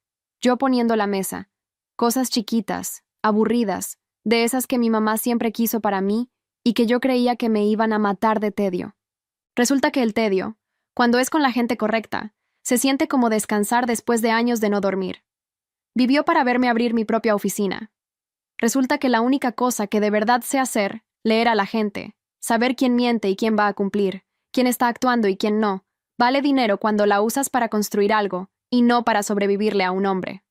yo poniendo la mesa, cosas chiquitas, aburridas, de esas que mi mamá siempre quiso para mí y que yo creía que me iban a matar de tedio. Resulta que el tedio, cuando es con la gente correcta, se siente como descansar después de años de no dormir. Vivió para verme abrir mi propia oficina. Resulta que la única cosa que de verdad sé hacer, leer a la gente, saber quién miente y quién va a cumplir, quién está actuando y quién no, vale dinero cuando la usas para construir algo y no para sobrevivirle a un hombre.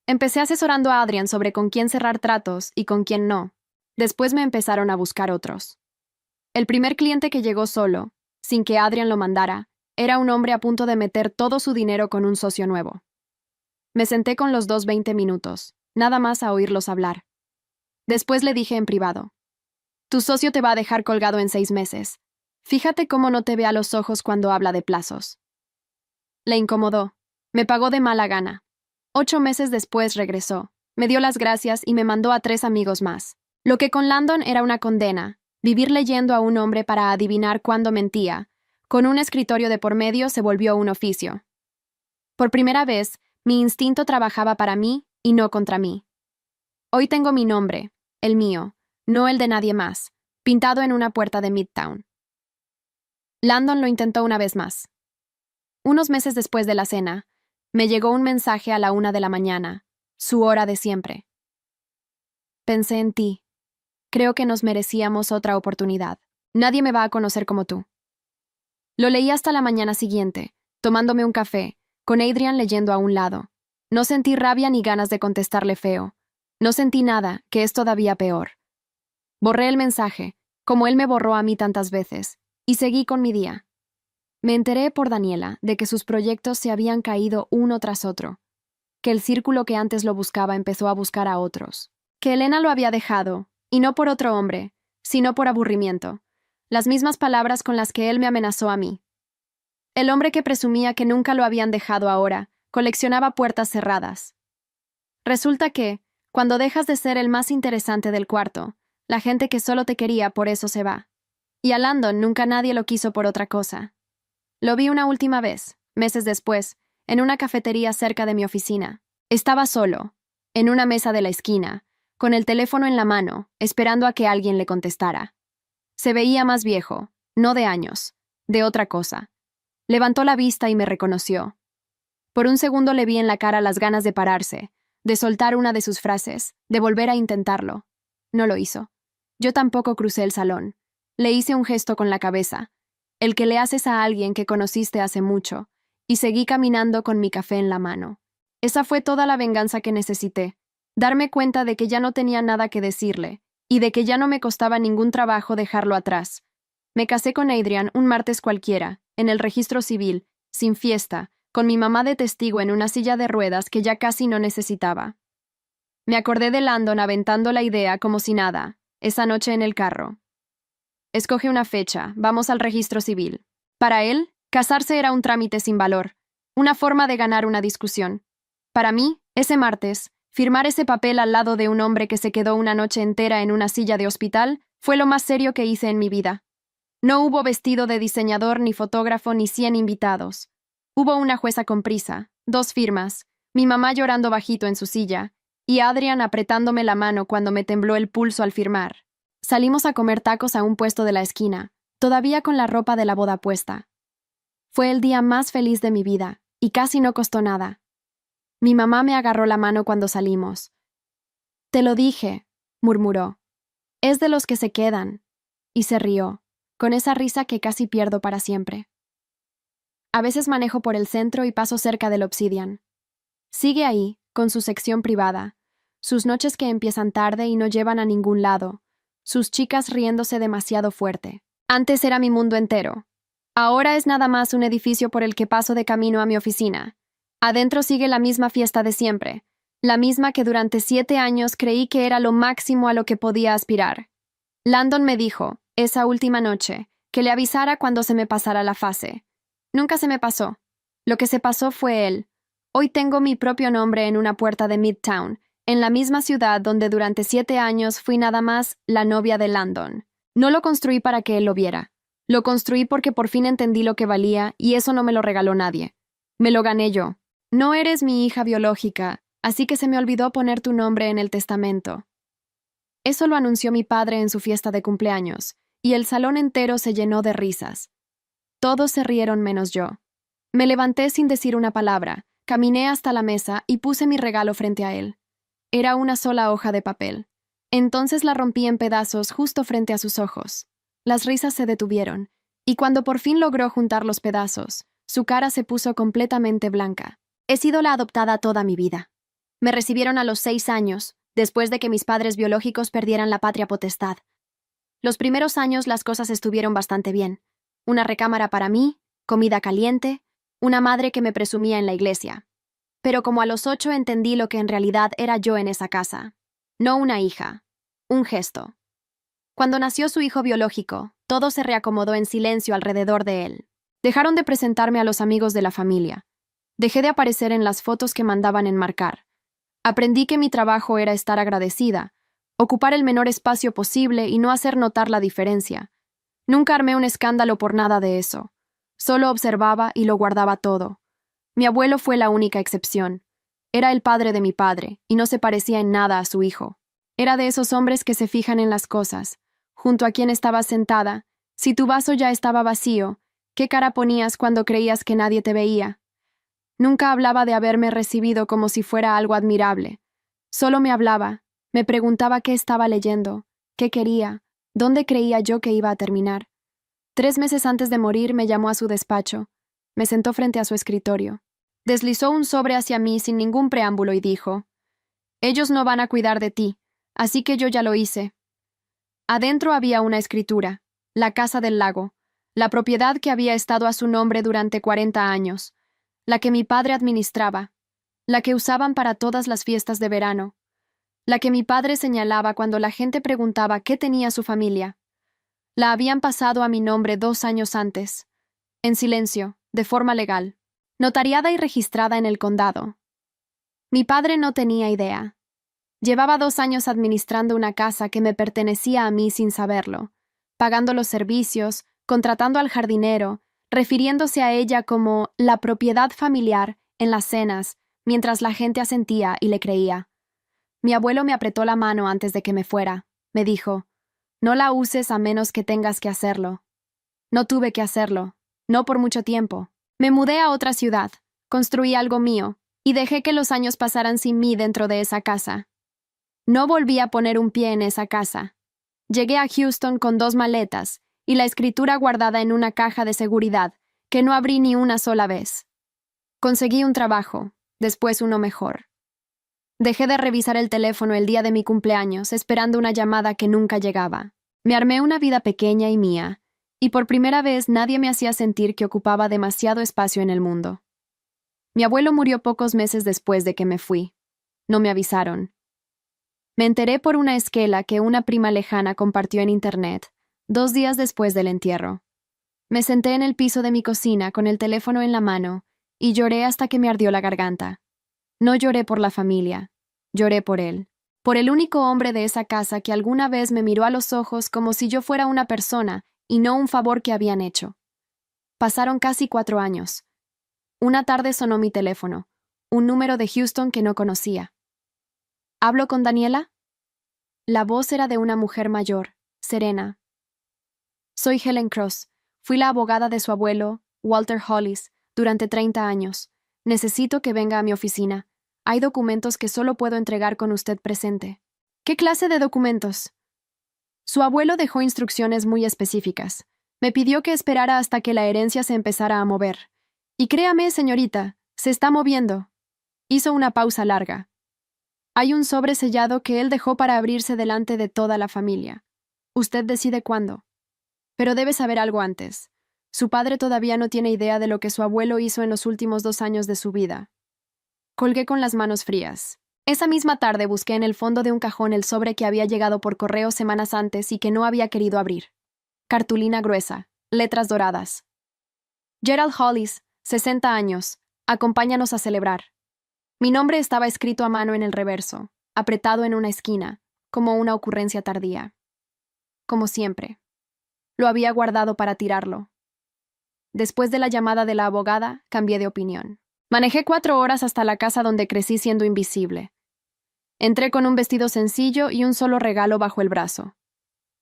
Empecé asesorando a Adrian sobre con quién cerrar tratos y con quién no. Después me empezaron a buscar otros. El primer cliente que llegó solo, sin que Adrian lo mandara, era un hombre a punto de meter todo su dinero con un socio nuevo. Me senté con los dos 20 minutos, nada más a oírlos hablar. Después le dije en privado: tu socio te va a dejar colgado en 6 meses. Fíjate cómo no te ve a los ojos cuando habla de plazos. Le incomodó. Me pagó de mala gana. 8 meses después regresó, me dio las gracias y me mandó a 3 amigos más. Lo que con Landon era una condena, vivir leyendo a un hombre para adivinar cuándo mentía, con un escritorio de por medio se volvió un oficio. Por primera vez, mi instinto trabajaba para mí y no contra mí. Hoy tengo mi nombre, el mío, no el de nadie más, pintado en una puerta de Midtown. Landon lo intentó una vez más. Unos meses después de la cena, me llegó un mensaje a la 1 de la mañana, su hora de siempre. Pensé en ti. Creo que nos merecíamos otra oportunidad. Nadie me va a conocer como tú. Lo leí hasta la mañana siguiente, tomándome un café, con Adrian leyendo a un lado. No sentí rabia ni ganas de contestarle feo. No sentí nada, que es todavía peor. Borré el mensaje, como él me borró a mí tantas veces, y seguí con mi día. Me enteré por Daniela de que sus proyectos se habían caído uno tras otro, que el círculo que antes lo buscaba empezó a buscar a otros, que Elena lo había dejado, y no por otro hombre, sino por aburrimiento, las mismas palabras con las que él me amenazó a mí. El hombre que presumía que nunca lo habían dejado ahora, coleccionaba puertas cerradas. Resulta que, cuando dejas de ser el más interesante del cuarto, la gente que solo te quería por eso se va. Y a Landon nunca nadie lo quiso por otra cosa. Lo vi una última vez, meses después, en una cafetería cerca de mi oficina. Estaba solo, en una mesa de la esquina, con el teléfono en la mano, esperando a que alguien le contestara. Se veía más viejo, no de años, de otra cosa. Levantó la vista y me reconoció. Por un segundo le vi en la cara las ganas de pararse, de soltar una de sus frases, de volver a intentarlo. No lo hizo. Yo tampoco crucé el salón. Le hice un gesto con la cabeza, el que le haces a alguien que conociste hace mucho, y seguí caminando con mi café en la mano. Esa fue toda la venganza que necesité, darme cuenta de que ya no tenía nada que decirle, y de que ya no me costaba ningún trabajo dejarlo atrás. Me casé con Adrian un martes cualquiera, en el registro civil, sin fiesta, con mi mamá de testigo en una silla de ruedas que ya casi no necesitaba. Me acordé de Landon aventando la idea como si nada, esa noche en el carro. Escoge una fecha, vamos al registro civil. Para él, casarse era un trámite sin valor, una forma de ganar una discusión. Para mí, ese martes, firmar ese papel al lado de un hombre que se quedó una noche entera en una silla de hospital fue lo más serio que hice en mi vida. No hubo vestido de diseñador, ni fotógrafo, ni 100 invitados. Hubo una jueza con prisa, 2 firmas, mi mamá llorando bajito en su silla, y Adrian apretándome la mano cuando me tembló el pulso al firmar. Salimos a comer tacos a un puesto de la esquina, todavía con la ropa de la boda puesta. Fue el día más feliz de mi vida, y casi no costó nada. Mi mamá me agarró la mano cuando salimos. «Te lo dije», murmuró. «Es de los que se quedan». Y se rió, con esa risa que casi pierdo para siempre. A veces manejo por el centro y paso cerca del Obsidian. Sigue ahí, con su sección privada, sus noches que empiezan tarde y no llevan a ningún lado, sus chicas riéndose demasiado fuerte. Antes era mi mundo entero. Ahora es nada más un edificio por el que paso de camino a mi oficina. Adentro sigue la misma fiesta de siempre, la misma que durante 7 años creí que era lo máximo a lo que podía aspirar. Landon me dijo, esa última noche, que le avisara cuando se me pasara la fase. Nunca se me pasó. Lo que se pasó fue él. Hoy tengo mi propio nombre en una puerta de Midtown, en la misma ciudad donde durante 7 años fui nada más la novia de Landon. No lo construí para que él lo viera. Lo construí porque por fin entendí lo que valía y eso no me lo regaló nadie. Me lo gané yo. No eres mi hija biológica, así que se me olvidó poner tu nombre en el testamento. Eso lo anunció mi padre en su fiesta de cumpleaños, y el salón entero se llenó de risas. Todos se rieron menos yo. Me levanté sin decir una palabra, caminé hasta la mesa y puse mi regalo frente a él. Era una sola hoja de papel. Entonces la rompí en pedazos justo frente a sus ojos. Las risas se detuvieron, y cuando por fin logró juntar los pedazos, su cara se puso completamente blanca. He sido la adoptada toda mi vida. Me recibieron a los 6 años, después de que mis padres biológicos perdieran la patria potestad. Los primeros años las cosas estuvieron bastante bien. Una recámara para mí, comida caliente, una madre que me presumía en la iglesia. Pero como a los 8 entendí lo que en realidad era yo en esa casa. No una hija, un gesto. Cuando nació su hijo biológico, todo se reacomodó en silencio alrededor de él. Dejaron de presentarme a los amigos de la familia. Dejé de aparecer en las fotos que mandaban enmarcar. Aprendí que mi trabajo era estar agradecida, ocupar el menor espacio posible y no hacer notar la diferencia. Nunca armé un escándalo por nada de eso. Solo observaba y lo guardaba todo. Mi abuelo fue la única excepción. Era el padre de mi padre, y no se parecía en nada a su hijo. Era de esos hombres que se fijan en las cosas. Junto a quien estabas sentada, si tu vaso ya estaba vacío, ¿qué cara ponías cuando creías que nadie te veía? Nunca hablaba de haberme recibido como si fuera algo admirable. Solo me hablaba, me preguntaba qué estaba leyendo, qué quería, dónde creía yo que iba a terminar. 3 meses antes de morir me llamó a su despacho. Me sentó frente a su escritorio. Deslizó un sobre hacia mí sin ningún preámbulo y dijo, «Ellos no van a cuidar de ti, así que yo ya lo hice». Adentro había una escritura, la Casa del Lago, la propiedad que había estado a su nombre durante 40 años, la que mi padre administraba, la que usaban para todas las fiestas de verano, la que mi padre señalaba cuando la gente preguntaba qué tenía su familia. La habían pasado a mi nombre 2 años antes, en silencio, de forma legal, notariada y registrada en el condado. Mi padre no tenía idea. Llevaba 2 años administrando una casa que me pertenecía a mí sin saberlo, pagando los servicios, contratando al jardinero, refiriéndose a ella como la propiedad familiar en las cenas, mientras la gente asentía y le creía. Mi abuelo me apretó la mano antes de que me fuera. Me dijo, «No la uses a menos que tengas que hacerlo». No tuve que hacerlo, no por mucho tiempo. Me mudé a otra ciudad, construí algo mío, y dejé que los años pasaran sin mí dentro de esa casa. No volví a poner un pie en esa casa. Llegué a Houston con 2 maletas y la escritura guardada en una caja de seguridad que no abrí ni una sola vez. Conseguí un trabajo, después uno mejor. Dejé de revisar el teléfono el día de mi cumpleaños esperando una llamada que nunca llegaba. Me armé una vida pequeña y mía, y por primera vez nadie me hacía sentir que ocupaba demasiado espacio en el mundo. Mi abuelo murió pocos meses después de que me fui. No me avisaron. Me enteré por una esquela que una prima lejana compartió en internet, 2 días después del entierro. Me senté en el piso de mi cocina con el teléfono en la mano y lloré hasta que me ardió la garganta. No lloré por la familia, lloré por él, por el único hombre de esa casa que alguna vez me miró a los ojos como si yo fuera una persona y no un favor que habían hecho. Pasaron casi 4 años. Una tarde sonó mi teléfono, un número de Houston que no conocía. ¿Hablo con Daniela? La voz era de una mujer mayor, serena. Soy Helen Cross. Fui la abogada de su abuelo, Walter Hollis, durante 30 años. Necesito que venga a mi oficina. Hay documentos que solo puedo entregar con usted presente. ¿Qué clase de documentos? Su abuelo dejó instrucciones muy específicas. Me pidió que esperara hasta que la herencia se empezara a mover. Y créame, señorita, se está moviendo. Hizo una pausa larga. Hay un sobre sellado que él dejó para abrirse delante de toda la familia. Usted decide cuándo. Pero debe saber algo antes. Su padre todavía no tiene idea de lo que su abuelo hizo en los últimos 2 años de su vida. Colgué con las manos frías. Esa misma tarde busqué en el fondo de un cajón el sobre que había llegado por correo semanas antes y que no había querido abrir. Cartulina gruesa, letras doradas. Gerald Hollis, 60 años, acompáñanos a celebrar. Mi nombre estaba escrito a mano en el reverso, apretado en una esquina, como una ocurrencia tardía. Como siempre. Lo había guardado para tirarlo. Después de la llamada de la abogada, cambié de opinión. Manejé 4 horas hasta la casa donde crecí siendo invisible. Entré con un vestido sencillo y un solo regalo bajo el brazo.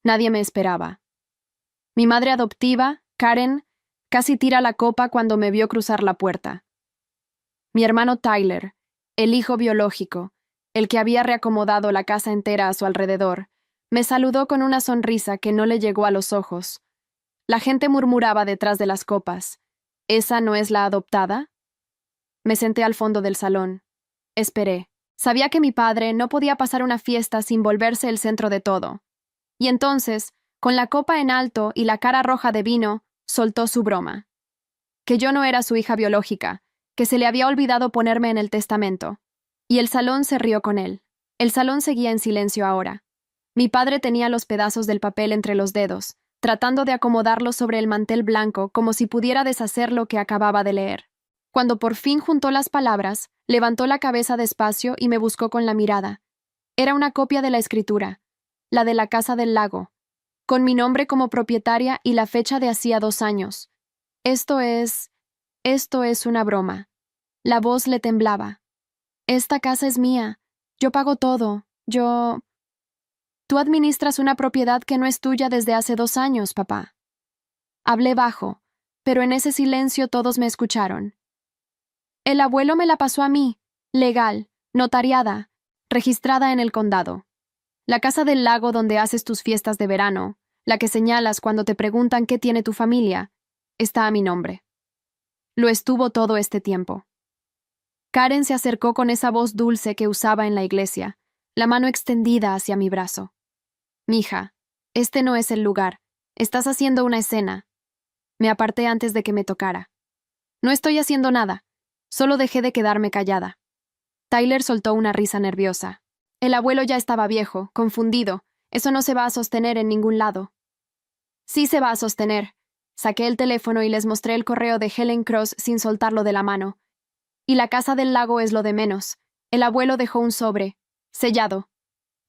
Nadie me esperaba. Mi madre adoptiva, Karen, casi tira la copa cuando me vio cruzar la puerta. Mi hermano Tyler, el hijo biológico, el que había reacomodado la casa entera a su alrededor, me saludó con una sonrisa que no le llegó a los ojos. La gente murmuraba detrás de las copas. ¿Esa no es la adoptada? Me senté al fondo del salón. Esperé. Sabía que mi padre no podía pasar una fiesta sin volverse el centro de todo. Y entonces, con la copa en alto y la cara roja de vino, soltó su broma. Que yo no era su hija biológica, que se le había olvidado ponerme en el testamento. Y el salón se rió con él. El salón seguía en silencio ahora. Mi padre tenía los pedazos del papel entre los dedos, tratando de acomodarlos sobre el mantel blanco como si pudiera deshacer lo que acababa de leer. Cuando por fin juntó las palabras, levantó la cabeza despacio y me buscó con la mirada. Era una copia de la escritura, la de la Casa del Lago, con mi nombre como propietaria y la fecha de hacía 2 años. Esto es una broma. La voz le temblaba. Esta casa es mía. Yo pago todo. Tú administras una propiedad que no es tuya desde hace 2 años, papá. Hablé bajo, pero en ese silencio todos me escucharon. El abuelo me la pasó a mí, legal, notariada, registrada en el condado. La Casa del Lago donde haces tus fiestas de verano, la que señalas cuando te preguntan qué tiene tu familia, está a mi nombre. Lo estuvo todo este tiempo. Karen se acercó con esa voz dulce que usaba en la iglesia, la mano extendida hacia mi brazo. Mija, este no es el lugar. Estás haciendo una escena. Me aparté antes de que me tocara. No estoy haciendo nada. Solo dejé de quedarme callada. Tyler soltó una risa nerviosa. El abuelo ya estaba viejo, confundido. Eso no se va a sostener en ningún lado. Sí se va a sostener. Saqué el teléfono y les mostré el correo de Helen Cross sin soltarlo de la mano. Y la Casa del Lago es lo de menos. El abuelo dejó un sobre, sellado,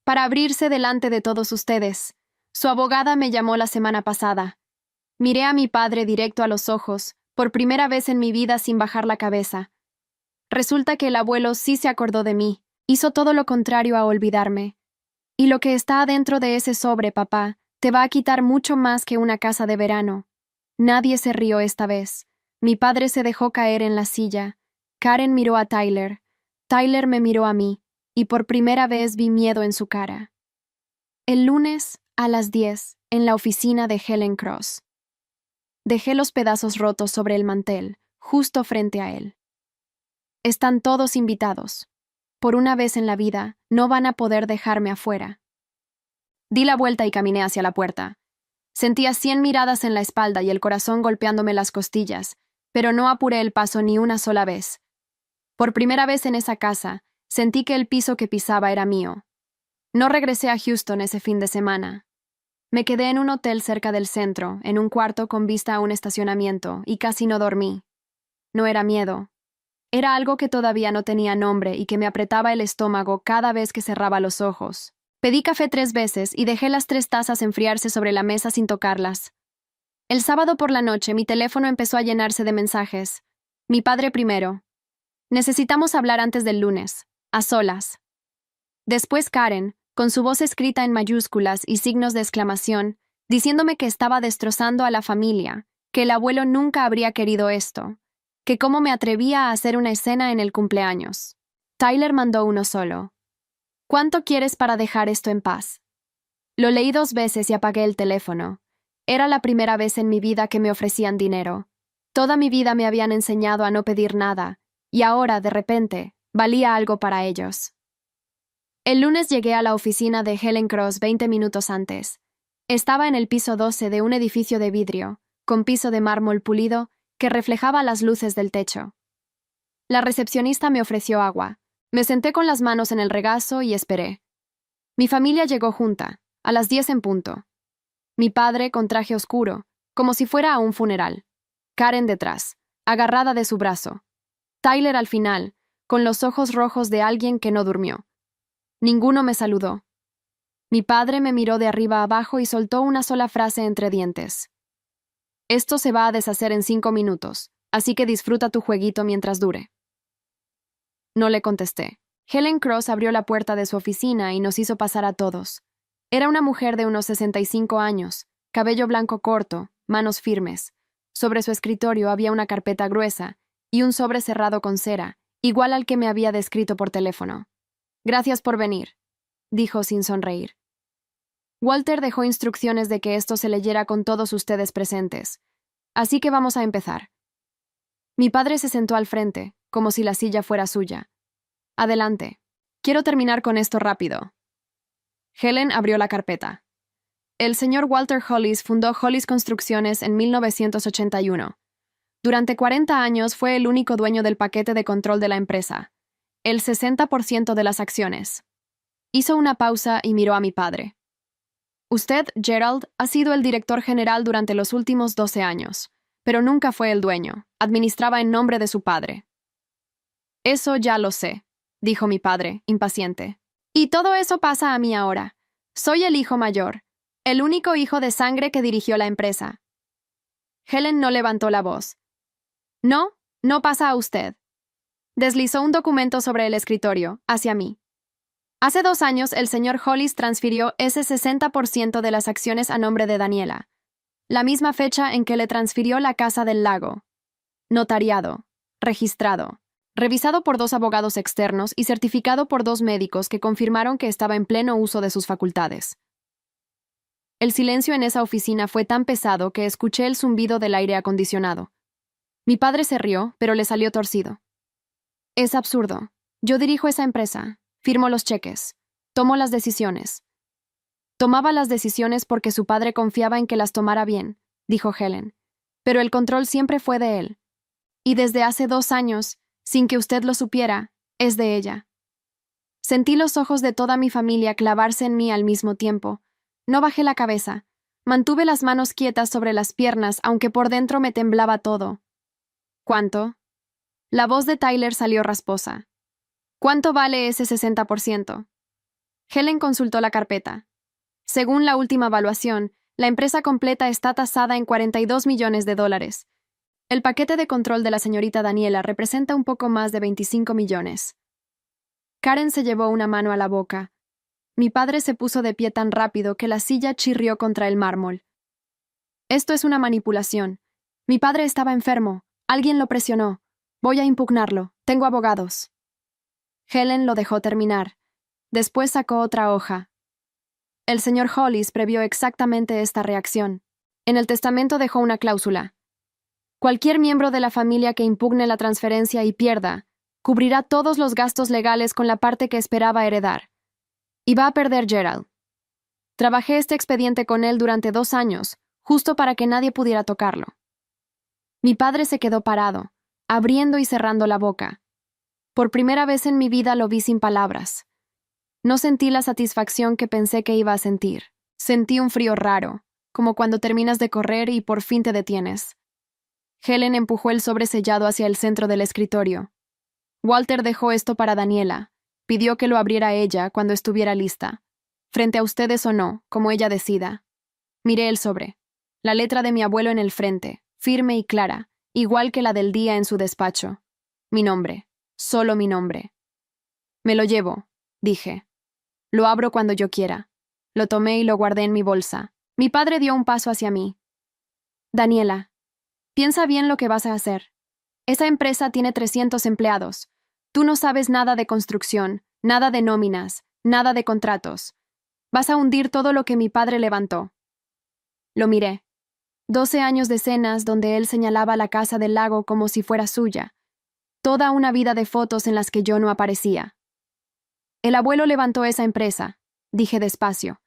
para abrirse delante de todos ustedes. Su abogada me llamó la semana pasada. Miré a mi padre directo a los ojos, por primera vez en mi vida sin bajar la cabeza. Resulta que el abuelo sí se acordó de mí, hizo todo lo contrario a olvidarme. Y lo que está adentro de ese sobre, papá, te va a quitar mucho más que una casa de verano. Nadie se rió esta vez. Mi padre se dejó caer en la silla. Karen miró a Tyler. Tyler me miró a mí, y por primera vez vi miedo en su cara. El lunes, a las 10, en la oficina de Helen Cross. Dejé los pedazos rotos sobre el mantel, justo frente a él. Están todos invitados. Por una vez en la vida, no van a poder dejarme afuera. Di la vuelta y caminé hacia la puerta. Sentía 100 miradas en la espalda y el corazón golpeándome las costillas, pero no apuré el paso ni una sola vez. Por primera vez en esa casa, sentí que el piso que pisaba era mío. No regresé a Houston ese fin de semana. Me quedé en un hotel cerca del centro, en un cuarto con vista a un estacionamiento, y casi no dormí. No era miedo. Era algo que todavía no tenía nombre y que me apretaba el estómago cada vez que cerraba los ojos. Pedí café 3 veces y dejé las 3 tazas enfriarse sobre la mesa sin tocarlas. El sábado por la noche mi teléfono empezó a llenarse de mensajes. Mi padre primero. Necesitamos hablar antes del lunes, a solas. Después Karen, con su voz escrita en mayúsculas y signos de exclamación, diciéndome que estaba destrozando a la familia, que el abuelo nunca habría querido esto, que cómo me atrevía a hacer una escena en el cumpleaños. Tyler mandó uno solo. ¿Cuánto quieres para dejar esto en paz? Lo leí 2 veces y apagué el teléfono. Era la primera vez en mi vida que me ofrecían dinero. Toda mi vida me habían enseñado a no pedir nada, y ahora, de repente, valía algo para ellos. El lunes llegué a la oficina de Helen Cross 20 minutos antes. Estaba en el piso 12 de un edificio de vidrio, con piso de mármol pulido que reflejaba las luces del techo. La recepcionista me ofreció agua. Me senté con las manos en el regazo y esperé. Mi familia llegó junta, a las 10 en punto. Mi padre con traje oscuro, como si fuera a un funeral. Karen detrás, agarrada de su brazo. Tyler al final, con los ojos rojos de alguien que no durmió. Ninguno me saludó. Mi padre me miró de arriba a abajo y soltó una sola frase entre dientes. Esto se va a deshacer en 5 minutos, así que disfruta tu jueguito mientras dure. No le contesté. Helen Cross abrió la puerta de su oficina y nos hizo pasar a todos. Era una mujer de unos 65 años, cabello blanco corto, manos firmes. Sobre su escritorio había una carpeta gruesa y un sobre cerrado con cera, igual al que me había descrito por teléfono. Gracias por venir, dijo sin sonreír. Walter dejó instrucciones de que esto se leyera con todos ustedes presentes. Así que vamos a empezar. Mi padre se sentó al frente, como si la silla fuera suya. Adelante. Quiero terminar con esto rápido. Helen abrió la carpeta. El señor Walter Hollis fundó Hollis Construcciones en 1981. Durante 40 años fue el único dueño del paquete de control de la empresa, el 60% de las acciones. Hizo una pausa y miró a mi padre. Usted, Gerald, ha sido el director general durante los últimos 12 años, pero nunca fue el dueño. Administraba en nombre de su padre. Eso ya lo sé, dijo mi padre, impaciente. Y todo eso pasa a mí ahora. Soy el hijo mayor, el único hijo de sangre que dirigió la empresa. Helen no levantó la voz. No, no pasa a usted. Deslizó un documento sobre el escritorio, hacia mí. Hace 2 años el señor Hollis transfirió ese 60% de las acciones a nombre de Daniela, la misma fecha en que le transfirió la Casa del Lago. Notariado, registrado, revisado por 2 abogados externos y certificado por 2 médicos que confirmaron que estaba en pleno uso de sus facultades. El silencio en esa oficina fue tan pesado que escuché el zumbido del aire acondicionado. Mi padre se rió, pero le salió torcido. Es absurdo. Yo dirijo esa empresa, firmo los cheques, tomo las decisiones. Tomaba las decisiones porque su padre confiaba en que las tomara bien, dijo Helen, pero el control siempre fue de él. Y desde hace 2 años, sin que usted lo supiera, es de ella. Sentí los ojos de toda mi familia clavarse en mí al mismo tiempo. No bajé la cabeza. Mantuve las manos quietas sobre las piernas, aunque por dentro me temblaba todo. ¿Cuánto? La voz de Tyler salió rasposa. ¿Cuánto vale ese 60%? Helen consultó la carpeta. Según la última evaluación, la empresa completa está tasada en $42 millones. El paquete de control de la señorita Daniela representa un poco más de 25 millones. Karen se llevó una mano a la boca. Mi padre se puso de pie tan rápido que la silla chirrió contra el mármol. Esto es una manipulación. Mi padre estaba enfermo. Alguien lo presionó. Voy a impugnarlo. Tengo abogados. Helen lo dejó terminar. Después sacó otra hoja. El señor Hollis previó exactamente esta reacción. En el testamento dejó una cláusula. Cualquier miembro de la familia que impugne la transferencia y pierda, cubrirá todos los gastos legales con la parte que esperaba heredar. Y va a perder Gerald. Trabajé este expediente con él durante 2 años, justo para que nadie pudiera tocarlo. Mi padre se quedó parado, abriendo y cerrando la boca. Por primera vez en mi vida lo vi sin palabras. No sentí la satisfacción que pensé que iba a sentir. Sentí un frío raro, como cuando terminas de correr y por fin te detienes. Helen empujó el sobre sellado hacia el centro del escritorio. Walter dejó esto para Daniela. Pidió que lo abriera ella cuando estuviera lista. Frente a ustedes o no, como ella decida. Miré el sobre. La letra de mi abuelo en el frente, firme y clara, igual que la del día en su despacho. Mi nombre. Solo mi nombre. Me lo llevo, dije. Lo abro cuando yo quiera. Lo tomé y lo guardé en mi bolsa. Mi padre dio un paso hacia mí. Daniela, piensa bien lo que vas a hacer. Esa empresa tiene 300 empleados. Tú no sabes nada de construcción, nada de nóminas, nada de contratos. Vas a hundir todo lo que mi padre levantó. Lo miré. 12 años de cenas donde él señalaba la casa del lago como si fuera suya. Toda una vida de fotos en las que yo no aparecía. El abuelo levantó esa empresa, dije despacio.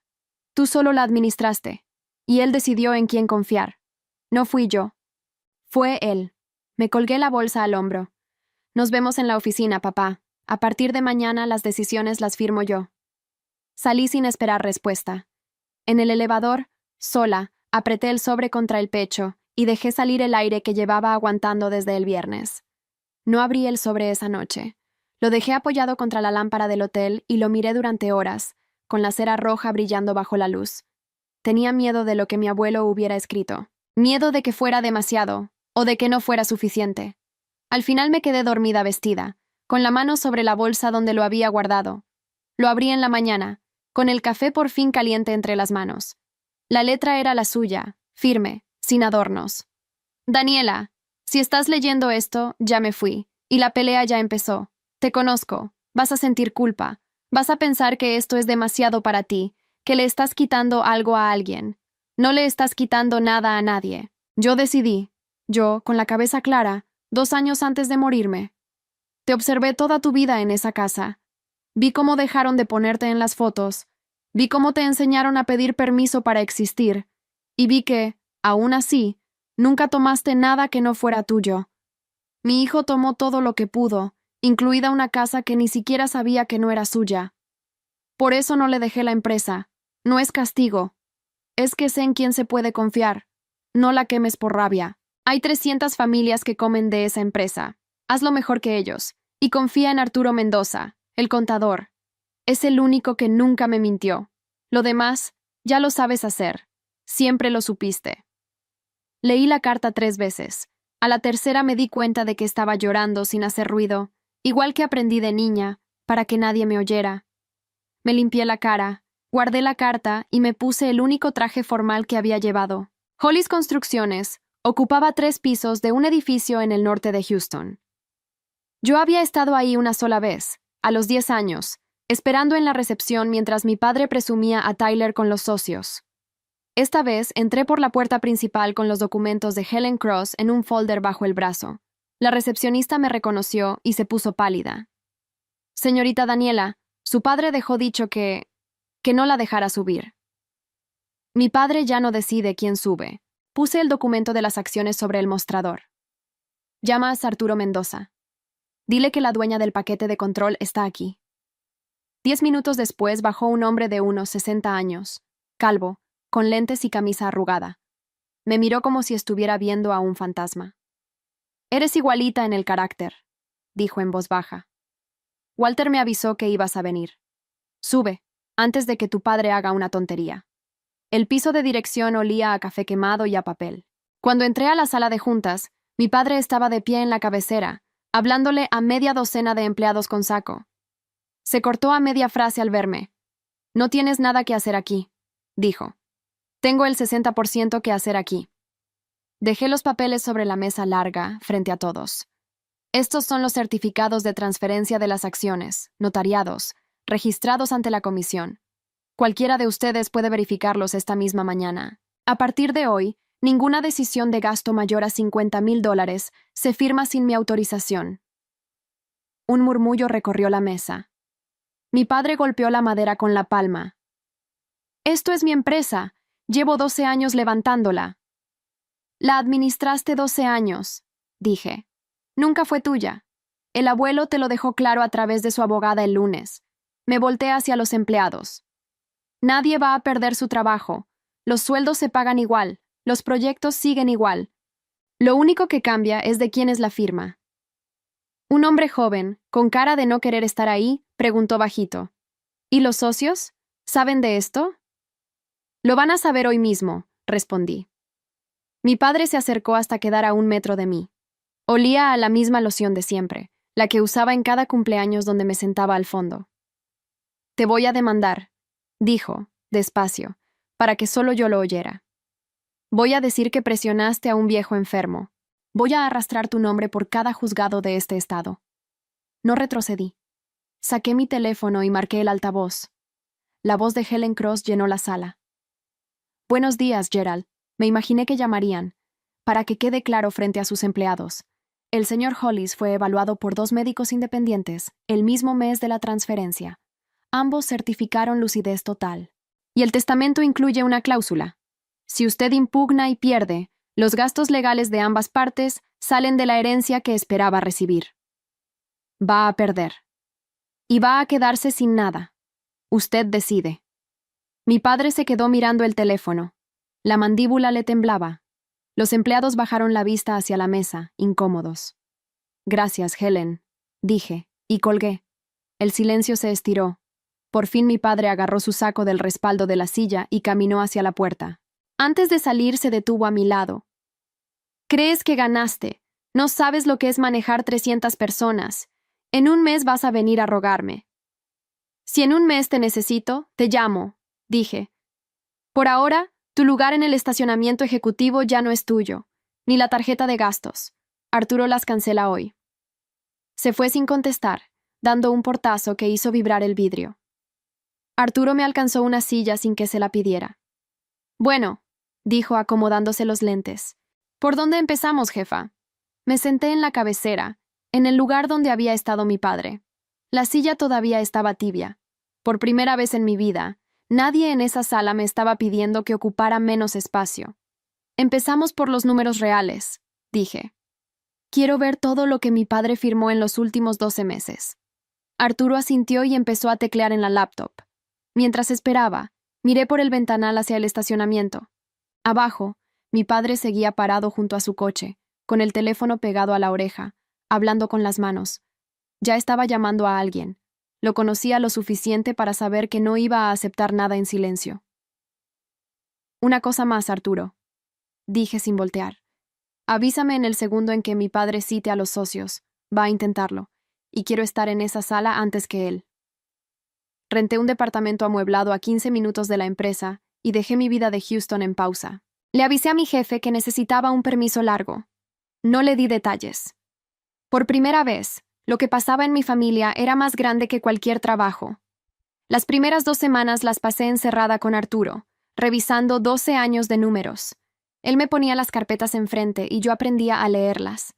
Tú solo la administraste, y él decidió en quién confiar. No fui yo. Fue él. Me colgué la bolsa al hombro. Nos vemos en la oficina, papá. A partir de mañana las decisiones las firmo yo. Salí sin esperar respuesta. En el elevador, sola, apreté el sobre contra el pecho y dejé salir el aire que llevaba aguantando desde el viernes. No abrí el sobre esa noche. Lo dejé apoyado contra la lámpara del hotel y lo miré durante horas, con la cera roja brillando bajo la luz. Tenía miedo de lo que mi abuelo hubiera escrito. Miedo de que fuera demasiado, o de que no fuera suficiente. Al final me quedé dormida vestida, con la mano sobre la bolsa donde lo había guardado. Lo abrí en la mañana, con el café por fin caliente entre las manos. La letra era la suya, firme, sin adornos. Daniela, si estás leyendo esto, ya me fui, y la pelea ya empezó. Te conozco, vas a sentir culpa, vas a pensar que esto es demasiado para ti, que le estás quitando algo a alguien. No le estás quitando nada a nadie. Yo decidí, con la cabeza clara, 2 años antes de morirme. Te observé toda tu vida en esa casa. Vi cómo dejaron de ponerte en las fotos, vi cómo te enseñaron a pedir permiso para existir, y vi que, aún así, nunca tomaste nada que no fuera tuyo. Mi hijo tomó todo lo que pudo, incluida una casa que ni siquiera sabía que no era suya. Por eso no le dejé la empresa. No es castigo. Es que sé en quién se puede confiar. No la quemes por rabia. Hay 300 familias que comen de esa empresa. Hazlo mejor que ellos. Y confía en Arturo Mendoza, el contador. Es el único que nunca me mintió. Lo demás, ya lo sabes hacer. Siempre lo supiste. Leí la carta 3 veces. A la tercera me di cuenta de que estaba llorando sin hacer ruido, igual que aprendí de niña, para que nadie me oyera. Me limpié la cara, guardé la carta y me puse el único traje formal que había llevado. Hollis Construcciones ocupaba 3 pisos de un edificio en el norte de Houston. Yo había estado ahí una sola vez, a los 10 años, esperando en la recepción mientras mi padre presumía a Tyler con los socios. Esta vez entré por la puerta principal con los documentos de Helen Cross en un folder bajo el brazo. La recepcionista me reconoció y se puso pálida. Señorita Daniela, su padre dejó dicho que no la dejara subir. Mi padre ya no decide quién sube. Puse el documento de las acciones sobre el mostrador. Llamas a Arturo Mendoza. Dile que la dueña del paquete de control está aquí. 10 minutos después bajó un hombre de unos 60 años, calvo, con lentes y camisa arrugada. Me miró como si estuviera viendo a un fantasma. Eres igualita en el carácter, dijo en voz baja. Walter me avisó que ibas a venir. Sube, antes de que tu padre haga una tontería. El piso de dirección olía a café quemado y a papel. Cuando entré a la sala de juntas, mi padre estaba de pie en la cabecera, hablándole a media docena de empleados con saco. Se cortó a media frase al verme. No tienes nada que hacer aquí, dijo. Tengo el 60% que hacer aquí. Dejé los papeles sobre la mesa larga, frente a todos. Estos son los certificados de transferencia de las acciones, notariados, registrados ante la comisión. Cualquiera de ustedes puede verificarlos esta misma mañana. A partir de hoy, ninguna decisión de gasto mayor a $50,000 se firma sin mi autorización. Un murmullo recorrió la mesa. Mi padre golpeó la madera con la palma. Esto es mi empresa. Llevo 12 años levantándola. La administraste 12 años, dije. Nunca fue tuya. El abuelo te lo dejó claro a través de su abogada el lunes. Me volteé hacia los empleados. Nadie va a perder su trabajo. Los sueldos se pagan igual. Los proyectos siguen igual. Lo único que cambia es de quién es la firma. Un hombre joven, con cara de no querer estar ahí, preguntó bajito. ¿Y los socios? ¿Saben de esto? Lo van a saber hoy mismo, respondí. Mi padre se acercó hasta quedar a 1 metro de mí. Olía a la misma loción de siempre, la que usaba en cada cumpleaños donde me sentaba al fondo. Te voy a demandar, dijo, despacio, para que solo yo lo oyera. Voy a decir que presionaste a un viejo enfermo. Voy a arrastrar tu nombre por cada juzgado de este estado. No retrocedí. Saqué mi teléfono y marqué el altavoz. La voz de Helen Cross llenó la sala. Buenos días, Gerald. Me imaginé que llamarían, para que quede claro frente a sus empleados. El señor Hollis fue evaluado por 2 médicos independientes el mismo mes de la transferencia. Ambos certificaron lucidez total. Y el testamento incluye una cláusula. Si usted impugna y pierde, los gastos legales de ambas partes salen de la herencia que esperaba recibir. Va a perder. Y va a quedarse sin nada. Usted decide. Mi padre se quedó mirando el teléfono. La mandíbula le temblaba. Los empleados bajaron la vista hacia la mesa, incómodos. Gracias, Helen, dije, y colgué. El silencio se estiró. Por fin mi padre agarró su saco del respaldo de la silla y caminó hacia la puerta. Antes de salir se detuvo a mi lado. ¿Crees que ganaste? No sabes lo que es manejar 300 personas. En un mes vas a venir a rogarme. Si en un mes te necesito, te llamo, dije. Por ahora, tu lugar en el estacionamiento ejecutivo ya no es tuyo, ni la tarjeta de gastos. Arturo las cancela hoy. Se fue sin contestar, dando un portazo que hizo vibrar el vidrio. Arturo me alcanzó una silla sin que se la pidiera. Bueno, dijo acomodándose los lentes. ¿Por dónde empezamos, jefa? Me senté en la cabecera, en el lugar donde había estado mi padre. La silla todavía estaba tibia. Por primera vez en mi vida, nadie en esa sala me estaba pidiendo que ocupara menos espacio. Empezamos por los números reales, dije. Quiero ver todo lo que mi padre firmó en los últimos 12 meses. Arturo asintió y empezó a teclear en la laptop. Mientras esperaba, miré por el ventanal hacia el estacionamiento. Abajo, mi padre seguía parado junto a su coche, con el teléfono pegado a la oreja, hablando con las manos. Ya estaba llamando a alguien. Lo conocía lo suficiente para saber que no iba a aceptar nada en silencio. Una cosa más, Arturo, dije sin voltear. Avísame en el segundo en que mi padre cite a los socios. Va a intentarlo, y quiero estar en esa sala antes que él. Renté un departamento amueblado a 15 minutos de la empresa y dejé mi vida de Houston en pausa. Le avisé a mi jefe que necesitaba un permiso largo. No le di detalles. Por primera vez, lo que pasaba en mi familia era más grande que cualquier trabajo. Las primeras 2 semanas las pasé encerrada con Arturo, revisando 12 años de números. Él me ponía las carpetas enfrente y yo aprendía a leerlas.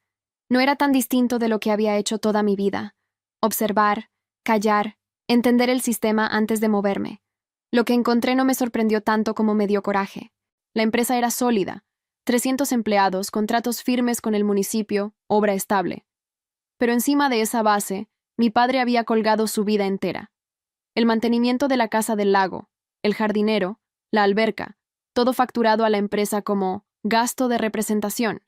No era tan distinto de lo que había hecho toda mi vida. Observar, callar, entender el sistema antes de moverme. Lo que encontré no me sorprendió tanto como me dio coraje. La empresa era sólida, 300 empleados, contratos firmes con el municipio, obra estable. Pero encima de esa base, mi padre había colgado su vida entera. El mantenimiento de la casa del lago, el jardinero, la alberca, todo facturado a la empresa como gasto de representación.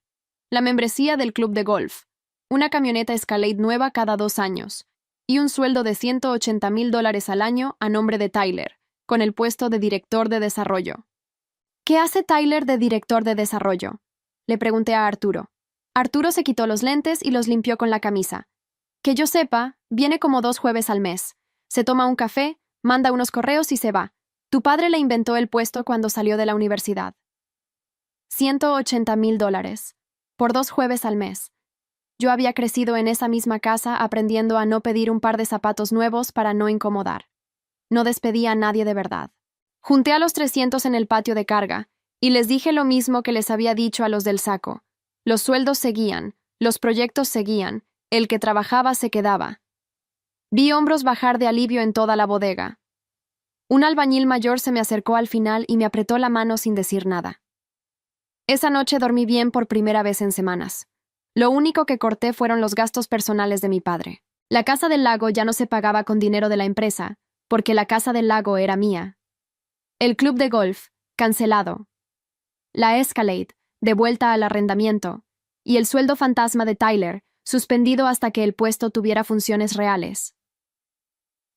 La membresía del club de golf, una camioneta Escalade nueva cada 2 años, y un sueldo de $180,000 al año a nombre de Tyler, con el puesto de director de desarrollo. ¿Qué hace Tyler de director de desarrollo? Le pregunté a Arturo. Arturo se quitó los lentes y los limpió con la camisa. Que yo sepa, viene como 2 jueves al mes. Se toma un café, manda unos correos y se va. Tu padre le inventó el puesto cuando salió de la universidad. $180,000. Por 2 jueves al mes. Yo había crecido en esa misma casa aprendiendo a no pedir un par de zapatos nuevos para no incomodar. No despedí a nadie de verdad. Junté a los 300 en el patio de carga y les dije lo mismo que les había dicho a los del saco. Los sueldos seguían, los proyectos seguían, el que trabajaba se quedaba. Vi hombros bajar de alivio en toda la bodega. Un albañil mayor se me acercó al final y me apretó la mano sin decir nada. Esa noche dormí bien por primera vez en semanas. Lo único que corté fueron los gastos personales de mi padre. La casa del lago ya no se pagaba con dinero de la empresa, porque la casa del lago era mía. El club de golf, cancelado. La Escalade, de vuelta al arrendamiento. Y el sueldo fantasma de Tyler, suspendido hasta que el puesto tuviera funciones reales.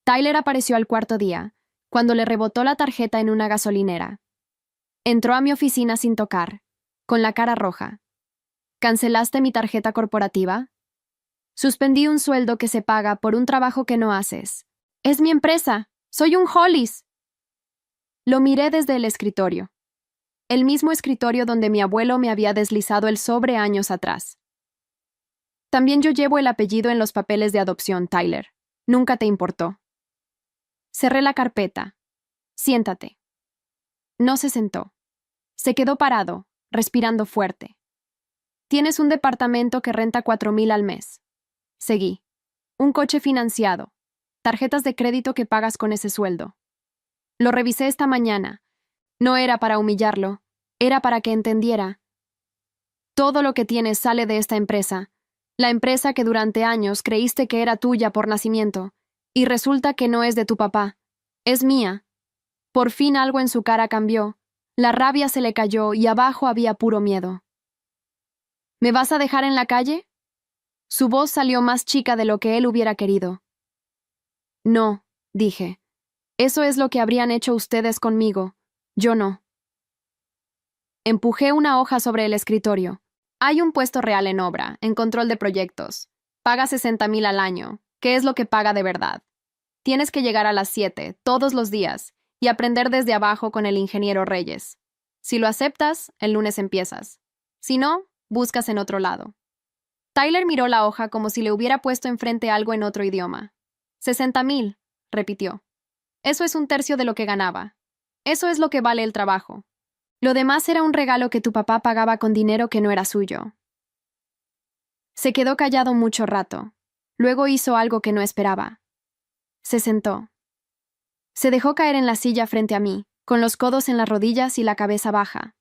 Tyler apareció al 4.º día, cuando le rebotó la tarjeta en una gasolinera. Entró a mi oficina sin tocar, con la cara roja. ¿Cancelaste mi tarjeta corporativa? Suspendí un sueldo que se paga por un trabajo que no haces. Es mi empresa. Soy un Hollis. Lo miré desde el escritorio. El mismo escritorio donde mi abuelo me había deslizado el sobre años atrás. También yo llevo el apellido en los papeles de adopción, Tyler. Nunca te importó. Cerré la carpeta. Siéntate. No se sentó. Se quedó parado, respirando fuerte. Tienes un departamento que renta 4,000 al mes. Seguí. Un coche financiado. Tarjetas de crédito que pagas con ese sueldo. Lo revisé esta mañana. No era para humillarlo, era para que entendiera. Todo lo que tienes sale de esta empresa, la empresa que durante años creíste que era tuya por nacimiento, y resulta que no es de tu papá, es mía. Por fin algo en su cara cambió, la rabia se le cayó y abajo había puro miedo. ¿Me vas a dejar en la calle? Su voz salió más chica de lo que él hubiera querido. No, dije. Eso es lo que habrían hecho ustedes conmigo, yo no. Empujé una hoja sobre el escritorio. Hay un puesto real en obra, en control de proyectos. Paga 60,000 al año. ¿Qué es lo que paga de verdad? Tienes que llegar a las 7, todos los días, y aprender desde abajo con el ingeniero Reyes. Si lo aceptas, el lunes empiezas. Si no, buscas en otro lado. Tyler miró la hoja como si le hubiera puesto enfrente algo en otro idioma. 60,000, repitió. Eso es un tercio de lo que ganaba. Eso es lo que vale el trabajo. Lo demás era un regalo que tu papá pagaba con dinero que no era suyo. Se quedó callado mucho rato. Luego hizo algo que no esperaba. Se sentó. Se dejó caer en la silla frente a mí, con los codos en las rodillas y la cabeza baja.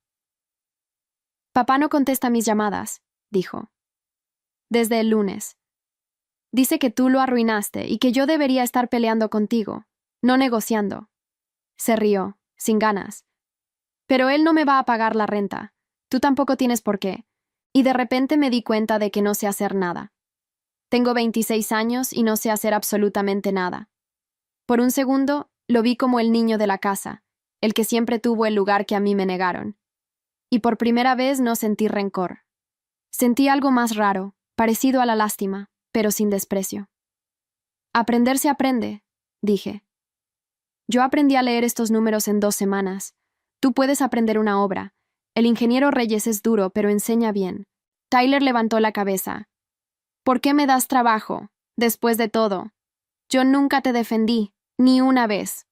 Papá no contesta mis llamadas, dijo. Desde el lunes. Dice que tú lo arruinaste y que yo debería estar peleando contigo, no negociando. Se rió, sin ganas. Pero él no me va a pagar la renta. Tú tampoco tienes por qué. Y de repente me di cuenta de que no sé hacer nada. Tengo 26 años y no sé hacer absolutamente nada. Por un segundo, lo vi como el niño de la casa, el que siempre tuvo el lugar que a mí me negaron. Y por primera vez no sentí rencor. Sentí algo más raro, parecido a la lástima, pero sin desprecio. Aprender se aprende, dije. Yo aprendí a leer estos números en 2 semanas. Tú puedes aprender una obra. El ingeniero Reyes es duro, pero enseña bien. Tyler levantó la cabeza. ¿Por qué me das trabajo? Después de todo. Yo nunca te defendí, ni una vez.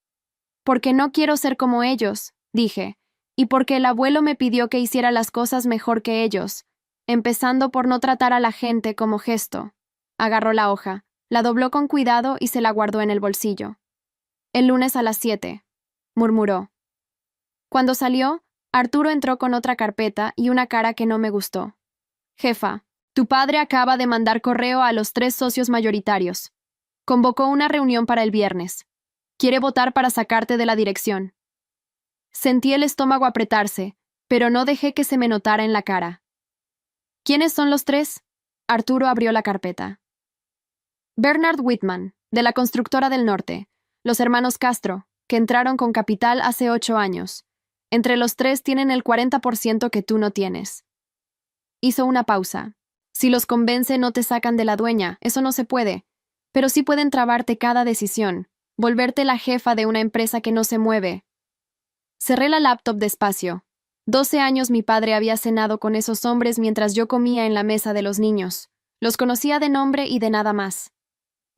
Porque no quiero ser como ellos, dije, y porque el abuelo me pidió que hiciera las cosas mejor que ellos, empezando por no tratar a la gente como gesto. Agarró la hoja, la dobló con cuidado y se la guardó en el bolsillo. El lunes a las 7, murmuró. Cuando salió, Arturo entró con otra carpeta y una cara que no me gustó. Jefa, tu padre acaba de mandar correo a los 3 socios mayoritarios. Convocó una reunión para el viernes. Quiere votar para sacarte de la dirección. Sentí el estómago apretarse, pero no dejé que se me notara en la cara. ¿Quiénes son los 3? Arturo abrió la carpeta. Bernard Whitman, de la Constructora del Norte, los hermanos Castro, que entraron con capital hace 8 años. Entre los 3 tienen el 40% que tú no tienes. Hizo una pausa. Si los convence no te sacan de la dueña, eso no se puede. Pero sí pueden trabarte cada decisión, volverte la jefa de una empresa que no se mueve. Cerré la laptop despacio. 12 años mi padre había cenado con esos hombres mientras yo comía en la mesa de los niños. Los conocía de nombre y de nada más.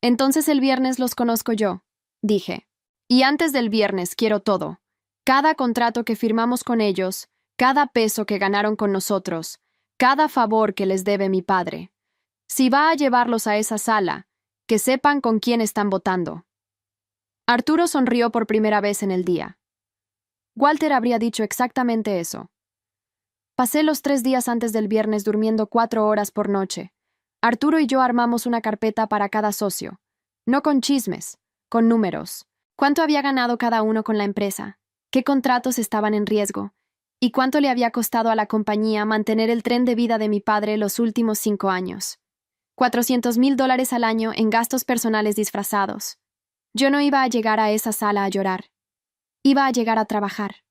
Entonces el viernes los conozco yo, dije. Y antes del viernes quiero todo. Cada contrato que firmamos con ellos, cada peso que ganaron con nosotros, cada favor que les debe mi padre. Si va a llevarlos a esa sala, que sepan con quién están votando. Arturo sonrió por primera vez en el día. Walter habría dicho exactamente eso. Pasé los 3 días antes del viernes durmiendo 4 horas por noche. Arturo y yo armamos una carpeta para cada socio. No con chismes, con números. ¿Cuánto había ganado cada uno con la empresa? ¿Qué contratos estaban en riesgo? ¿Y cuánto le había costado a la compañía mantener el tren de vida de mi padre los últimos 5 años? $400,000 al año en gastos personales disfrazados. Yo no iba a llegar a esa sala a llorar. Iba a llegar a trabajar.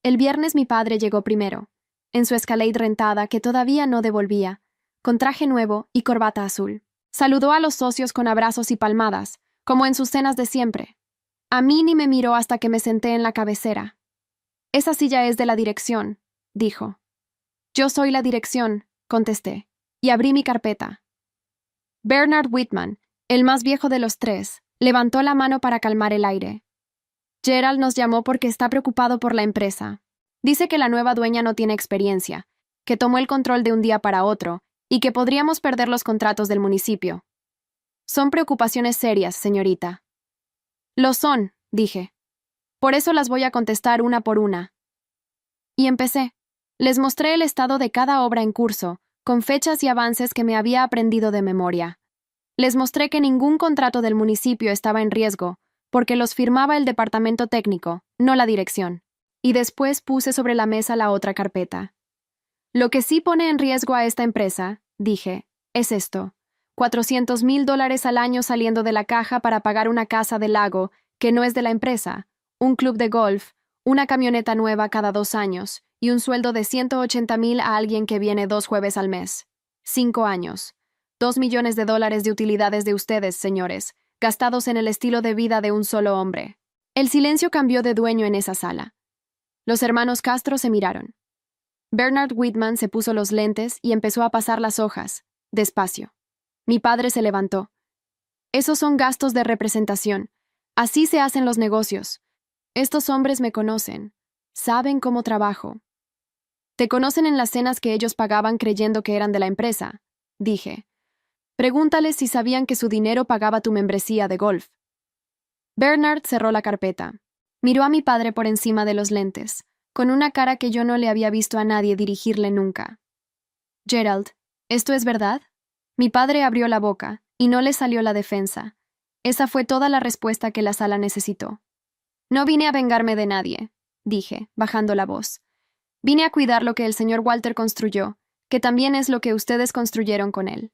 El viernes mi padre llegó primero, en su Escalade rentada que todavía no devolvía, con traje nuevo y corbata azul. Saludó a los socios con abrazos y palmadas, como en sus cenas de siempre. A mí ni me miró hasta que me senté en la cabecera. Esa silla es de la dirección, dijo. Yo soy la dirección, contesté, y abrí mi carpeta. Bernard Whitman, el más viejo de los 3, levantó la mano para calmar el aire. Gerald nos llamó porque está preocupado por la empresa. Dice que la nueva dueña no tiene experiencia, que tomó el control de un día para otro y que podríamos perder los contratos del municipio. Son preocupaciones serias, señorita. Lo son, dije. Por eso las voy a contestar una por una. Y empecé. Les mostré el estado de cada obra en curso, con fechas y avances que me había aprendido de memoria. Les mostré que ningún contrato del municipio estaba en riesgo, porque los firmaba el departamento técnico, no la dirección. Y después puse sobre la mesa la otra carpeta. Lo que sí pone en riesgo a esta empresa, dije, es esto. $400,000 al año saliendo de la caja para pagar una casa del lago, que no es de la empresa, un club de golf, una camioneta nueva cada 2 años, y un sueldo de $180,000 a alguien que viene 2 jueves al mes. 5 años. $2 millones de utilidades de ustedes, señores, gastados en el estilo de vida de un solo hombre. El silencio cambió de dueño en esa sala. Los hermanos Castro se miraron. Bernard Whitman se puso los lentes y empezó a pasar las hojas, despacio. Mi padre se levantó. Esos son gastos de representación. Así se hacen los negocios. Estos hombres me conocen. Saben cómo trabajo. Te conocen en las cenas que ellos pagaban creyendo que eran de la empresa, dije. Pregúntales si sabían que su dinero pagaba tu membresía de golf. Bernard cerró la carpeta. Miró a mi padre por encima de los lentes, con una cara que yo no le había visto a nadie dirigirle nunca. Gerald, ¿esto es verdad? Mi padre abrió la boca, y no le salió la defensa. Esa fue toda la respuesta que la sala necesitó. No vine a vengarme de nadie, dije, bajando la voz. Vine a cuidar lo que el señor Walter construyó, que también es lo que ustedes construyeron con él.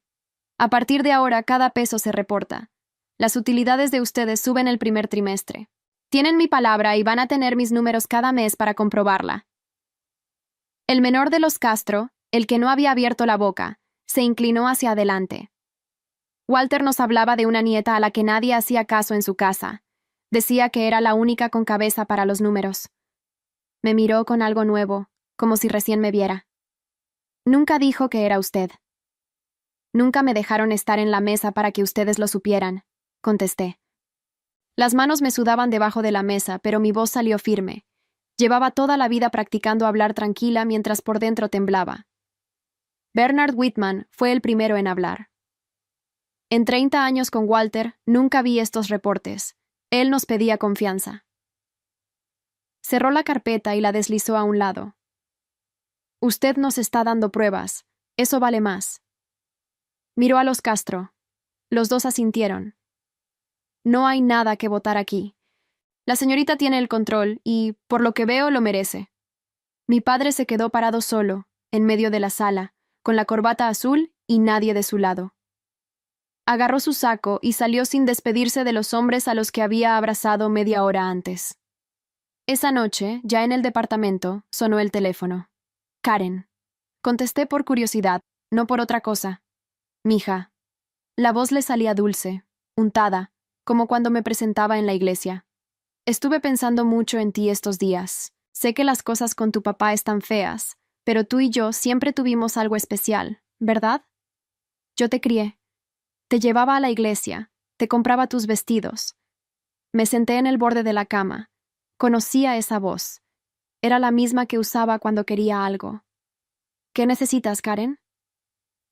A partir de ahora, cada peso se reporta. Las utilidades de ustedes suben el primer trimestre. Tienen mi palabra y van a tener mis números cada mes para comprobarla. El menor de los Castro, el que no había abierto la boca, se inclinó hacia adelante. Walter nos hablaba de una nieta a la que nadie hacía caso en su casa. Decía que era la única con cabeza para los números. Me miró con algo nuevo, como si recién me viera. Nunca dijo que era usted. Nunca me dejaron estar en la mesa para que ustedes lo supieran, contesté. Las manos me sudaban debajo de la mesa, pero mi voz salió firme. Llevaba toda la vida practicando hablar tranquila mientras por dentro temblaba. Bernard Whitman fue el primero en hablar. En 30 años con Walter, nunca vi estos reportes. Él nos pedía confianza. Cerró la carpeta y la deslizó a un lado. Usted nos está dando pruebas. Eso vale más. Miró a los Castro. Los dos asintieron. No hay nada que votar aquí. La señorita tiene el control y, por lo que veo, lo merece. Mi padre se quedó parado solo, en medio de la sala, con la corbata azul y nadie de su lado. Agarró su saco y salió sin despedirse de los hombres a los que había abrazado media hora antes. Esa noche, ya en el departamento, sonó el teléfono. Karen. Contesté por curiosidad, no por otra cosa. Mija. La voz le salía dulce, untada, como cuando me presentaba en la iglesia. Estuve pensando mucho en ti estos días. Sé que las cosas con tu papá están feas, pero tú y yo siempre tuvimos algo especial, ¿verdad? Yo te crié. Te llevaba a la iglesia, te compraba tus vestidos. Me senté en el borde de la cama. Conocía esa voz. Era la misma que usaba cuando quería algo. ¿Qué necesitas, Karen?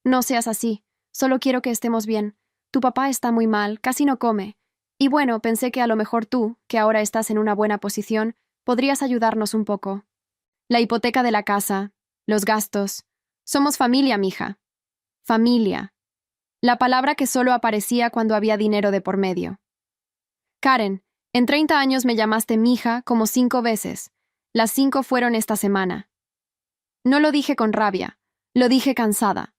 No seas así. Solo quiero que estemos bien. Tu papá está muy mal, casi no come. Y bueno, pensé que a lo mejor tú, que ahora estás en una buena posición, podrías ayudarnos un poco. La hipoteca de la casa, los gastos. Somos familia, mija. Familia. La palabra que solo aparecía cuando había dinero de por medio. Karen, en 30 años me llamaste mija como 5 veces. Las 5 fueron esta semana. No lo dije con rabia, lo dije cansada.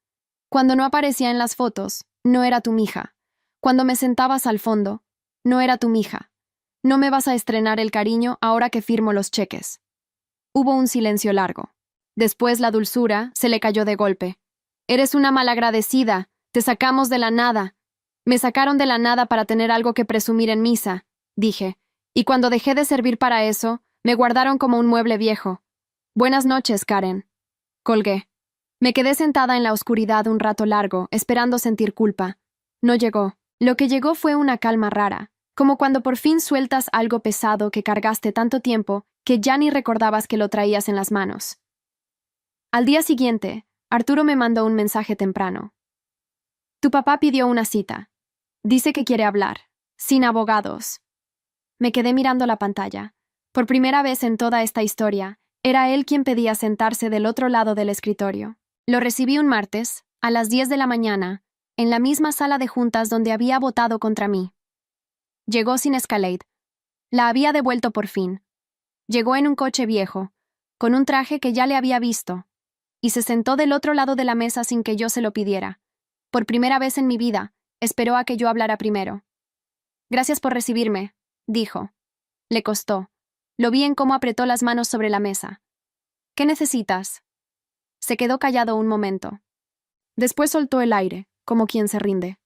Cuando no aparecía en las fotos, no era tu mija. Cuando me sentabas al fondo, no era tu mija. No me vas a estrenar el cariño ahora que firmo los cheques. Hubo un silencio largo. Después la dulzura se le cayó de golpe. Eres una malagradecida. Te sacamos de la nada. Me sacaron de la nada para tener algo que presumir en misa, dije. Y cuando dejé de servir para eso, me guardaron como un mueble viejo. Buenas noches, Karen. Colgué. Me quedé sentada en la oscuridad un rato largo, esperando sentir culpa. No llegó. Lo que llegó fue una calma rara, como cuando por fin sueltas algo pesado que cargaste tanto tiempo que ya ni recordabas que lo traías en las manos. Al día siguiente, Arturo me mandó un mensaje temprano. Tu papá pidió una cita. Dice que quiere hablar, sin abogados. Me quedé mirando la pantalla. Por primera vez en toda esta historia, era él quien pedía sentarse del otro lado del escritorio. Lo recibí un martes, a las 10 de la mañana, en la misma sala de juntas donde había votado contra mí. Llegó sin Escalade. La había devuelto por fin. Llegó en un coche viejo, con un traje que ya le había visto, y se sentó del otro lado de la mesa sin que yo se lo pidiera. Por primera vez en mi vida, esperó a que yo hablara primero. Gracias por recibirme, dijo. Le costó. Lo vi en cómo apretó las manos sobre la mesa. ¿Qué necesitas? Se quedó callado un momento. Después soltó el aire, como quien se rinde.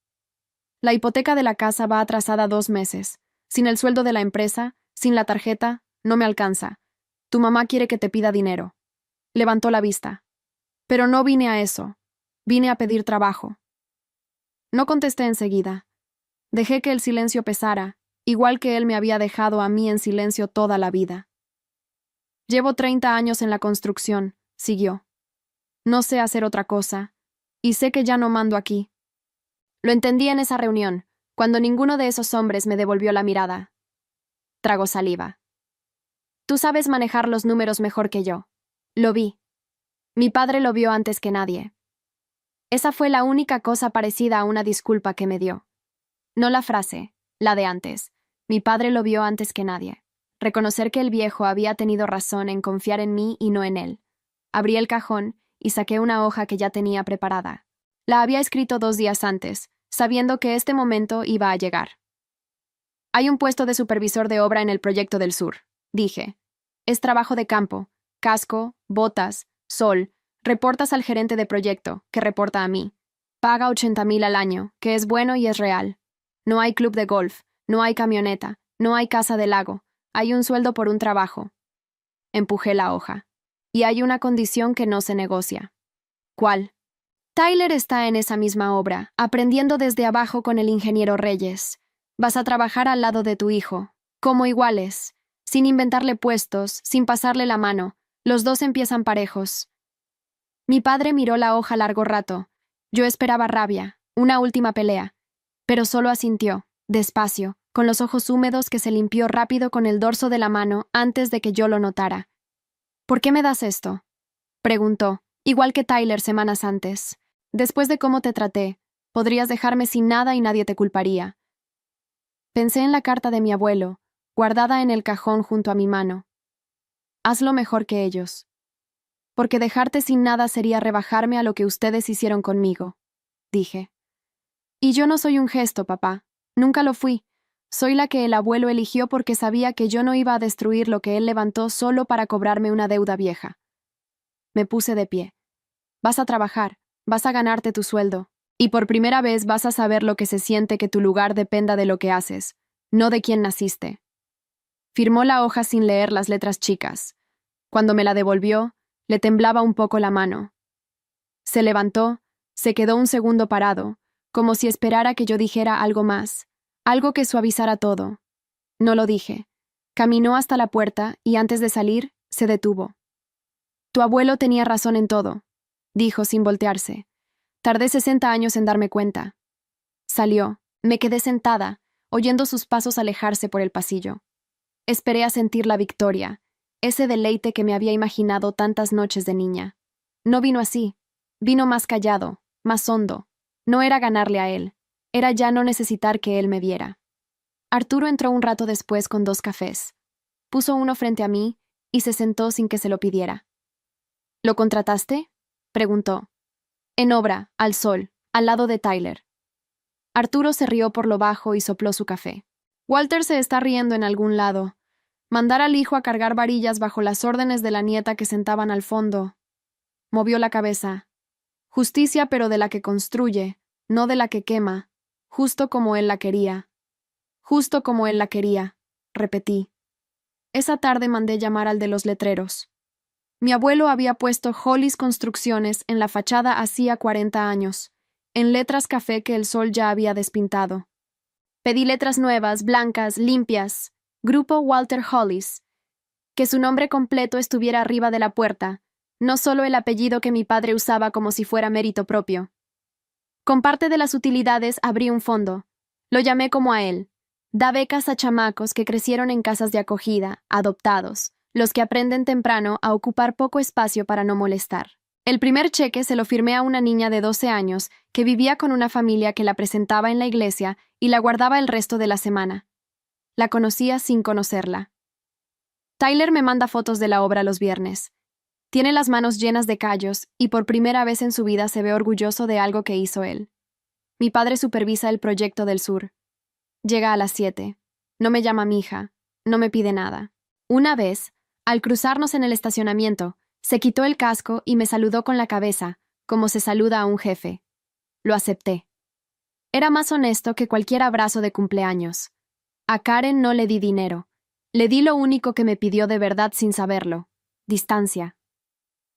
La hipoteca de la casa va atrasada 2 meses. Sin el sueldo de la empresa, sin la tarjeta, no me alcanza. Tu mamá quiere que te pida dinero. Levantó la vista. Pero no vine a eso. Vine a pedir trabajo. No contesté enseguida. Dejé que el silencio pesara, igual que él me había dejado a mí en silencio toda la vida. Llevo 30 años en la construcción, siguió. No sé hacer otra cosa, y sé que ya no mando aquí. Lo entendí en esa reunión, cuando ninguno de esos hombres me devolvió la mirada. Tragó saliva. Tú sabes manejar los números mejor que yo. Lo vi. Mi padre lo vio antes que nadie. Esa fue la única cosa parecida a una disculpa que me dio. No la frase, la de antes. Mi padre lo vio antes que nadie. Reconocer que el viejo había tenido razón en confiar en mí y no en él. Abrí el cajón y saqué una hoja que ya tenía preparada. La había escrito 2 días antes, sabiendo que este momento iba a llegar. Hay un puesto de supervisor de obra en el proyecto del sur, dije. Es trabajo de campo, casco, botas, sol, reportas al gerente de proyecto, que reporta a mí. Paga 80,000 al año, que es bueno y es real. No hay club de golf, no hay camioneta, no hay casa de lago, hay un sueldo por un trabajo. Empujé la hoja. Y hay una condición que no se negocia. ¿Cuál? Tyler está en esa misma obra, aprendiendo desde abajo con el ingeniero Reyes. Vas a trabajar al lado de tu hijo, como iguales, sin inventarle puestos, sin pasarle la mano. Los dos empiezan parejos. Mi padre miró la hoja largo rato. Yo esperaba rabia, una última pelea. Pero solo asintió, despacio, con los ojos húmedos que se limpió rápido con el dorso de la mano antes de que yo lo notara. ¿Por qué me das esto? Preguntó, igual que Tyler semanas antes. Después de cómo te traté, podrías dejarme sin nada y nadie te culparía. Pensé en la carta de mi abuelo, guardada en el cajón junto a mi mano. Hazlo mejor que ellos. Porque dejarte sin nada sería rebajarme a lo que ustedes hicieron conmigo, dije. Y yo no soy un gesto, papá. Nunca lo fui. Soy la que el abuelo eligió porque sabía que yo no iba a destruir lo que él levantó solo para cobrarme una deuda vieja. Me puse de pie. Vas a trabajar, vas a ganarte tu sueldo, y por primera vez vas a saber lo que se siente que tu lugar dependa de lo que haces, no de quién naciste. Firmó la hoja sin leer las letras chicas. Cuando me la devolvió, le temblaba un poco la mano. Se levantó, se quedó un segundo parado, como si esperara que yo dijera algo más, algo que suavizara todo. No lo dije. Caminó hasta la puerta y antes de salir, se detuvo. Tu abuelo tenía razón en todo, dijo sin voltearse. Tardé 60 años en darme cuenta. Salió. Me quedé sentada, oyendo sus pasos alejarse por el pasillo. Esperé a sentir la victoria, ese deleite que me había imaginado tantas noches de niña. No vino así. Vino más callado, más hondo. No era ganarle a él. Era ya no necesitar que él me viera. Arturo entró un rato después con 2 cafés. Puso uno frente a mí y se sentó sin que se lo pidiera. ¿Lo contrataste? Preguntó. En obra, al sol, al lado de Tyler. Arturo se rió por lo bajo y sopló su café. Walter se está riendo en algún lado. Mandar al hijo a cargar varillas bajo las órdenes de la nieta que sentaban al fondo. Movió la cabeza. Justicia, pero de la que construye, no de la que quema, justo como él la quería. Justo como él la quería, repetí. Esa tarde mandé llamar al de los letreros. Mi abuelo había puesto Holly's Construcciones en la fachada hacía 40 años, en letras café que el sol ya había despintado. Pedí letras nuevas, blancas, limpias. Grupo Walter Hollis. Que su nombre completo estuviera arriba de la puerta, no solo el apellido que mi padre usaba como si fuera mérito propio. Con parte de las utilidades abrí un fondo. Lo llamé como a él. Da becas a chamacos que crecieron en casas de acogida, adoptados, los que aprenden temprano a ocupar poco espacio para no molestar. El primer cheque se lo firmé a una niña de 12 años que vivía con una familia que la presentaba en la iglesia y la guardaba el resto de la semana. La conocía sin conocerla. Tyler me manda fotos de la obra los viernes. Tiene las manos llenas de callos y por primera vez en su vida se ve orgulloso de algo que hizo él. Mi padre supervisa el proyecto del sur. Llega a las 7. No me llama mi hija. No me pide nada. Una vez, al cruzarnos en el estacionamiento, se quitó el casco y me saludó con la cabeza, como se saluda a un jefe. Lo acepté. Era más honesto que cualquier abrazo de cumpleaños. A Karen no le di dinero. Le di lo único que me pidió de verdad sin saberlo: distancia.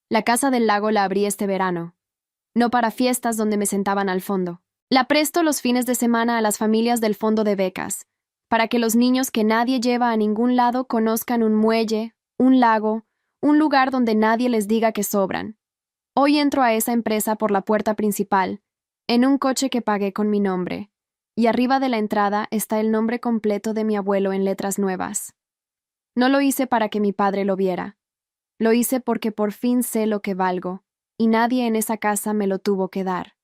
La casa del lago la abrí este verano. No para fiestas donde me sentaban al fondo. La presto los fines de semana a las familias del fondo de becas, para que los niños que nadie lleva a ningún lado conozcan un muelle, un lago, un lugar donde nadie les diga que sobran. Hoy entro a esa empresa por la puerta principal, en un coche que pagué con mi nombre, y arriba de la entrada está el nombre completo de mi abuelo en letras nuevas. No lo hice para que mi padre lo viera. Lo hice porque por fin sé lo que valgo, y nadie en esa casa me lo tuvo que dar.